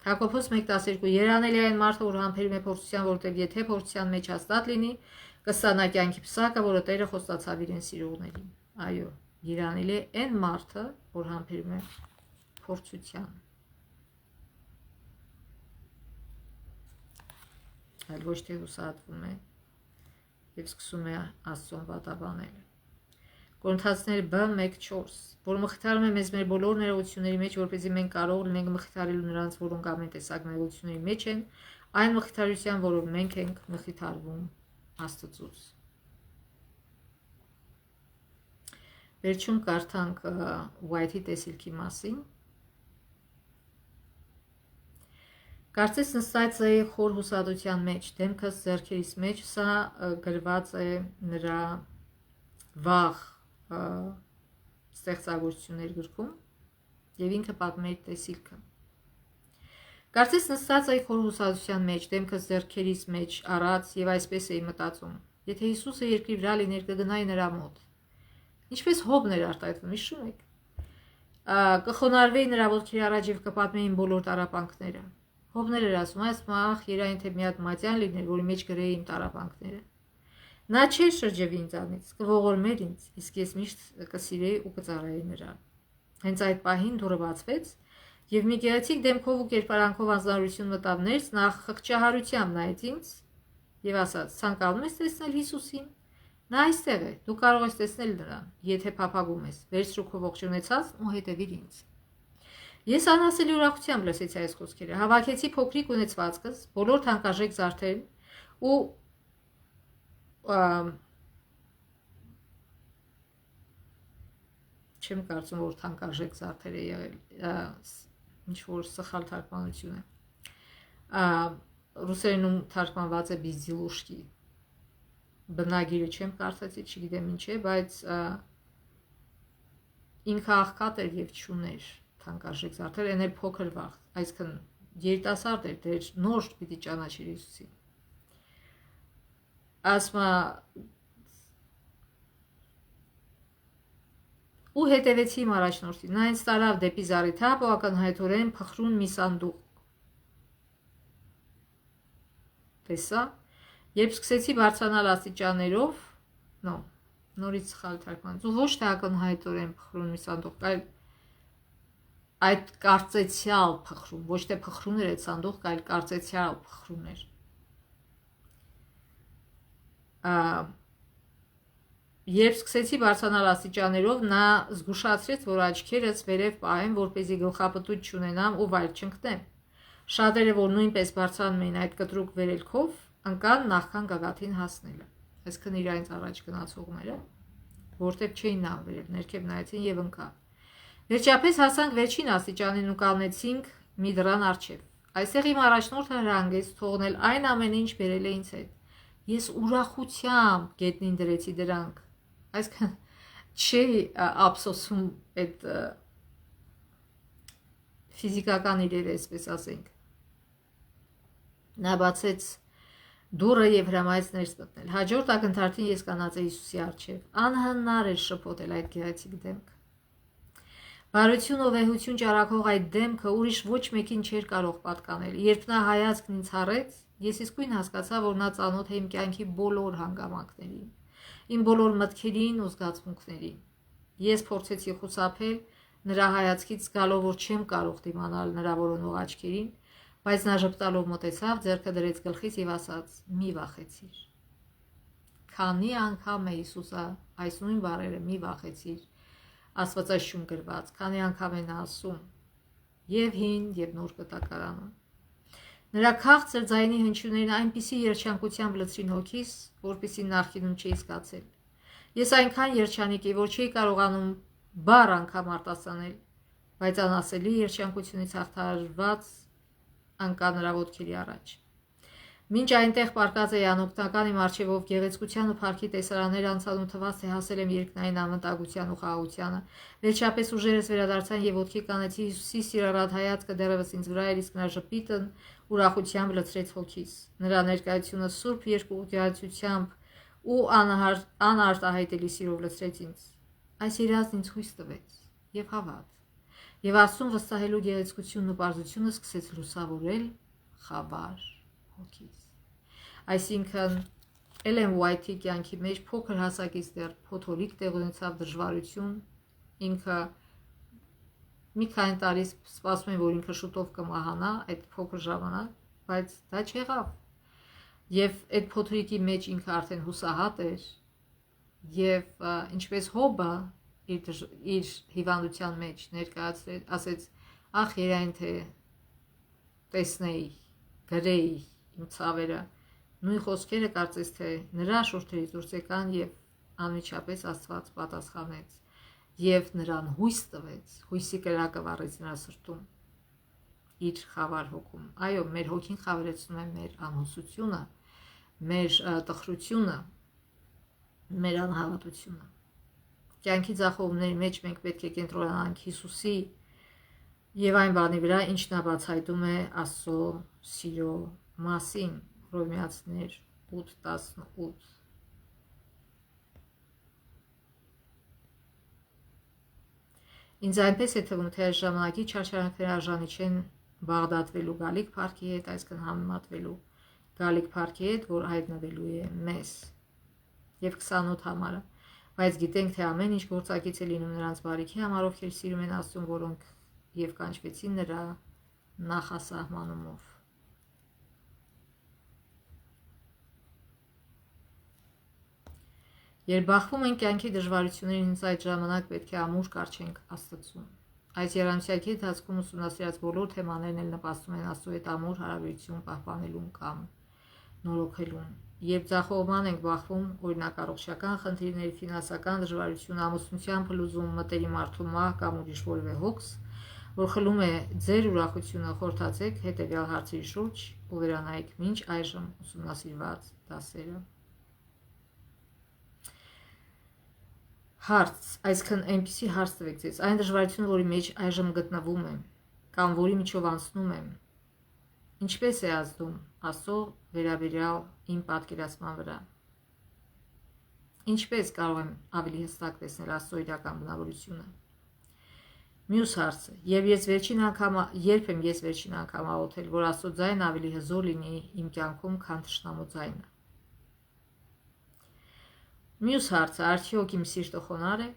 Հակոբոս 1:12 Երանելի այն մարդը, որ համբերում է փորձության, որտեղ եթե փորձության մեջ հաստատ լինի, կստանա կյանքի պսակը, որը Տերը խոստացավ իրեն սիրողներին։ Այո, երանելի է այն մարդը, որ համբերում է փորձության, այլ ոչ թե հուսահատվում է եւ սկսում է Աստծուն վատաբանել։ Կորինթացիներ B1:4 որ մխիթարում է մեզ մեր բոլոր ներողությունների մեջ, որպեսզի մենք կարող լինենք մխիթարելու նրանց, որոնք ամեն տեսակ ներողությունների մեջ են, այն մխիթարության, որով մենք ենք մխիթարվում Աստծուց։ Վերջում կարդանք White-ի տեսիլքի մասին։ Կարծես նստած է խոր հուսադության մեջ, դեմքս ձեռքերիս մեջ, սա գրված է նրա վաղ ստեղծագործությունների գրքում եւ ինքը պատմել իր տեսիլքը։ Կարծես նստած է խոր հուսադության մեջ, դեմքս ձեռքերիս մեջ առած եւ այսպես էի մտածում. եթե Հիսուսը երկրի վրա լիներ, կգնայի նրա մոտ։ Ինչպես Հոբն էր արտահայտվում, հիշում եք։ Կխոնարհվեի նրա ոտքերի առաջ եւ կպատմեին բոլոր տառապանքները։ Հոբներ էր ասում, այս մահ երային թե մի հատ մատյան լիներ, որի մեջ գրեի իմ տառապանքները։ Նա չէր շրջվի ինձանից, կողորմեր ինձ, իսկ ես միշտ կսիրեի ու կծառայեի նրան։ Հենց այդ պահին դուռը բացվեց, եւ մի գեղեցիկ դեմքով ու կերպարանքով անձնարարություն մտավ ներս, նա խղճահարությամբ նայեց ինձ եւ ասաց. «Ցանկանում ես տեսնել Հիսուսին։ Նա այստեղ է, դու կարող ես տեսնել նրան, եթե փափագում ես, վերցրու քո ողջունեցած ու հետևիր ինձ»։ Ես անասելի ուրախությամբ լսեցի այս խոսքերը, հավաքեցի փոքրիկ ունեցվածքս, բոլոր թանկարժեք զարդերն ու չեմ կարծում, որ թանկարժեք զարդեր է եղել, ինչ որ սխալ թարգմանություն է։ Ռուսերենում թարգմանված է Բիզիլուշկի։ Բնագիրը չեմ կարծեցի, չգիտեմ ինչ է, բայց ինքը աղքատ էր եւ չուներ թանկարժեք զարդեր, այն էլ փոքր վաղ, այսինքն երիտասարդ էր, դեր նոր պիտի ճանաչեր Հիսուսին։ Ասма ու հետևեցի իմ առաջնորդին, նա ինձ տարավ դեպի զառիթափ ու ակնհայտորեն փխրուն մի սանդուղք տեսա, երբ սկսեցի բարձրանալ աստիճաններով, նորից սխալ թարգմանած, ու ոչ թե ակնհայտորեն փխրուն մի սանդուղք, այլ այդ կարծեցյալ փխրուն, ոչ թե փխրուն էր այդ սանդուղքը, այլ կարծեցյալ փխրուն էր։ Երբ սկսեցի բարձրանալ աստիճաններով, նա զգուշացրեց, որ աչքերս վերև պահեմ, որպեսզի գլխապտույտ չունենամ ու վայր չընկնեմ։ Շատերը, որ նույնպես բարձրանում էին այդ կտրուկ վերելքով, ընկան նախքան գագաթին հասնելը։ Այսինքն իրենց առաջ գնացողները, որտեղ չէին նավվել, ներքև նայեցին եւ ընկան։ Վերջապես հասանք վերջին աստիճանին ու կանգնեցինք մի դռան առջև։ Այստեղ իմ առաջնորդը հրանգեց թողնել այն ամենը, ինչ բերել է ինձ հետ։ Ես ուրախությամբ գետնին դրեցի դրանք։ Այսինքն չի ափսոսում այդ ֆիզիկական իրերը, այսպես ասենք։ Նա բացեց դուռը եւ հրամայեց ներս մտնել։ Հաջորդ ակնթարթին ես կանացի Հիսուսի առջև։ Անհնար էր շփոթել այդ գեղեցիկ դեմքը։ Բարություն ու վեհություն ճարակող այդ դեմքը ուրիշ ոչ մեկին չէր կարող պատկանել։ Երբ նա հայացքն ինձ հառեց, ես իսկույն հասկացա, որ նա ծանոթ է իմ կյանքի բոլոր հանգամանքներին, իմ բոլոր մտքերին ու զգացմունքներին։ Ես փորձեցի խուսափել նրա հայացքից, զգալով, որ չեմ կարող դիմանալ նրա որոնող աչքերին, բայց նա ժպտալով մոտեցավ, ձեռքը դրեց գլխիս եւ ասաց. «Մի վախեցիր»։ Քանի անգամ է Հիսուսը այս նույն բառերը՝ «մի վախեցիր» Աստվածաշուն գրված, քանի անգամ է նա ասում եւ հին եւ նոր կտակարանում։ Նրա քաղցր ձայնի հնչյուններն այնպիսի երջանկությամբ լցրին հոգիս, որպիսի նախկինում չէի զգացել։ Ես այնքան երջանիկ էի, որ չէի կարողանում բառ անգամ արտասանել, բայց անասելի երջանկությունից հաղթահարված անկա նրա ոտքերի առաջ։ Մինչ այնտեղ պառկած էի անօգնական իմ առջևով գեղեցկության ու փառքի տեսարաններ անցան ու թվաց, թե հասել եմ երկնային անվտանգության ու խաղաղությանը, վերջապես ուժերս վերադարձան եւ ոտքի կանեցի Հիսուսի սիրառատ հայացքը դեռևս ինձ վրա էր, իսկ նրա ժպիտն ուրախությամբ լցրեց հոգիս։ Նրա ներկայությունը սուրբ երկուղջացությամբ ու անարտահայտելի սիրով լցրեց ինձ։ Այս երազն ինձ հույս տվեց եւ հավատ, եւ Աստծուն վստահելու գեղեցկությունն ու պարզությունը սկսեց լուսավորել խավար հոգիս։ Այսինքն Էլեն Ուայթի կյանքի մեջ փոքր հասակից դեռ փոթորիկ տեղ ունեցավ դժվարություն, ինքը մի քանի տարի սպասում է, որ ինքը շուտով կմահանա այդ փոքր ժամանակ, բայց դա չեղավ։ Եվ այդ փոթորիկի մեջ ինքը արդեն հուսահատ էր, եւ ինչպես Հոբը իր հիվանդության մեջ ներկայացրեց, ասեց. «Ախ, երայն թե տեսնեի, գրեի իմ ցավերը»։ Նույն խոսքերը կարծես թե նրա շուրթերից դուրս եկան եւ անմիջապես Աստված պատասխանեց եւ նրան հույս տվեց, հույսի կրակը վառեց նրա սրտում, իր խավար հոգում։ Այո, մեր հոգին խավարեցնում է մեր անհուսությունը, մեր տխրությունը, մեր անհավատությունը։ Կյանքի ձախողումների մեջ մենք պետք է կենտրոնանանք Հիսուսի եւ այն բանի վրա, ինչ նա բացահայտում է Աստծո սիրո մասին։ Հռոմեացիներ 8:18։ Ինձ այնպես է թվում, թե այս ժամանակի չարչարանքները արժանի չեն բաղդատվելու գալիք փառքի հետ, այսինքն համեմատվելու գալիք փառքի հետ, որ հայտնվելու է մեզ եւ 28 համարը, բայց գիտենք, թե ամեն ինչ գործակից է լինում նրանց բարիքի համար, ովքեր սիրում են Աստծուն, որոնք եւ կանչվեցին նրա նախասահմանումով։ Երբ բախվում ենք կյանքի դժվարություններին, ինձ այդ ժամանակ պետք է ամուր կառչենք Աստծուն։ Այս երամսյակի ընթացքում ուսումնասիրած բոլոր թեմաներն էլ նպաստում են Աստծո հետ ամուր հարաբերություն պահպանելուն կամ նորոգելուն։ Երբ ձախողման ենք բախվում, օրինակ առողջական խնդիրներ, ֆինանսական դժվարություն, ամուսնության փլուզում, մտերի մարդու մահ կամ ուրիշ որևէ հոգս, որ խլում է ձեր ուրախությունը, խորհրդացեք հետևյալ հարցերի շուրջ ու վերանայեք մինչ այժմ ուսումնասիրված դասերը։ Հարց, այսինքն այնպիսի հարց տվեք ձեզ, այն դժվարությունը, որի մեջ այժմ գտնվում եմ, կամ որի միջով անցնում եմ, ինչպես է ազդում Աստծո վերաբերյալ իմ պատկերացման վրա։ Ինչպես կարող եմ ավելի հստակ տեսնել Աստծո իրական բնավորությունը։ Մյուս հարցը, երբ եմ ես վերջին անգամ աղոթել, որ Աստծո ձայնը ավելի հզոր լինի իմ կյանքում, քան թշնամու ձայնը։ Մյուս հարցը, արդյոք իմ սիրտը խոնար է։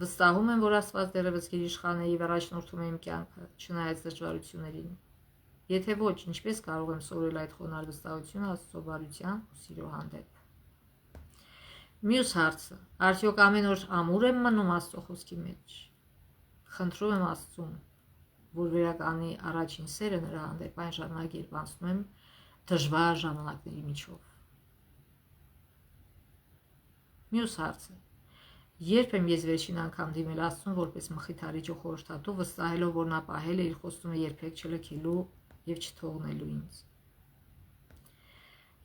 Վստահում եմ, որ Աստված դեռևս գերիշխան է եւ առաջնորդում է իմ կյանքը, չնայած դժվարություններին։ Եթե ոչ, ինչպես կարող եմ սովորել այդ խոնար վստահությունը Աստծո բարության ու սիրո հանդեպ։ Մյուս հարցը, արդյոք ամեն օր ամուր եմ մնում Աստծո խոսքի մեջ։ Խնդրում եմ Աստծուն, որ վերականգնի առաջին սերը նրա հանդեպ այն ժամանակ, երբ անցնում եմ դժվար ժամանակների միջով։ Մյուս հարցը, երբ եմ ես վերջին անգամ դիմել Աստծուն որպես մխիթարիչ ու խորհրդատու, վստահելով, որ նա պահել է իր խոստումը երբեք չլքելու եւ չթողնելու ինձ։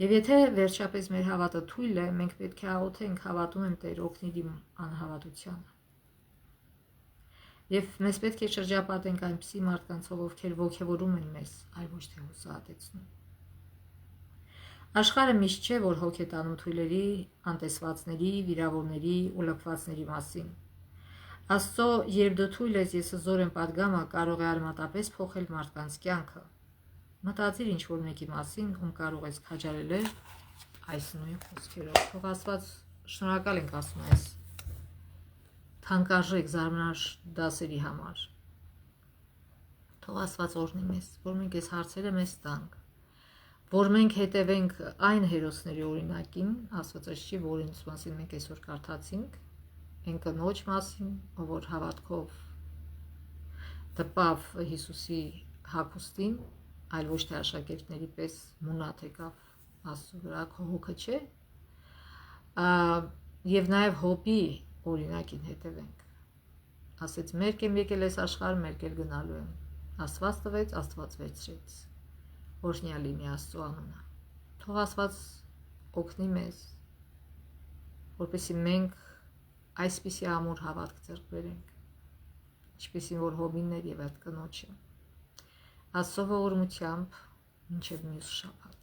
Եվ եթե վերջապես մեր հավատը թույլ է, մենք պետք է աղոթենք, հավատում եմ Տեր օգնի իմ անհավատությանը։ Եվ մեզ պետք է շրջապատենք այնպիսի մարդկանցով, ովքեր ոգևորում են մեզ, այլ ոչ թե հուսահատեցնում։ Աշխարհը միշտ չէ, որ հոգ է տանում թույլերի, անտեսվածների, վիրավորների ու լքվածների մասին։ Աստծո, երբ դու թույլ ես, ես հզոր եմ պատգամը, կարող է արմատապես փոխել մարդկանց կյանքը։ Մտածիր ինչ-որ մեկի մասին, ում կարող ես քաջալերել այս նույն խոսքերով։ Թող Աստված, շնորհակալ ենք ասում այս թանկարժեք զարմանալի դասերի համար։ Թող Աստված օրհնի մեզ, որ մենք այս հարցերը մեզ տանք, որ մենք հետևենք այն հերոսների օրինակին, Աստվածաշնչի, որոնց մասին մենք այսօր կարդացինք, այն կնոջ մասին, ով որ հավատքով տպավ Հիսուսի հագուստին, այլ ոչ թե աշակերտների պես մունաթ եկավ Աստծո վրա, քո հոգը չէ, եւ նաեւ Հոբի օրինակին հետևենք։ Ասեց, մերկ եմ եկել այս աշխարհ, մերկ էլ գնալու եմ։ Աստված տվեց, Աստված վերցրեց։ Օրհնյալ լինի Աստծո անունը։ Թող Աստված օգնի մեզ, որպեսզի մենք այսպիսի ամուր հավատք ձեռք բերենք, ինչպեսին որ Հոբին էր եւ այդ կնոջը։ Աստծո ողորմությամբ մինչև մյուս շաբաթ։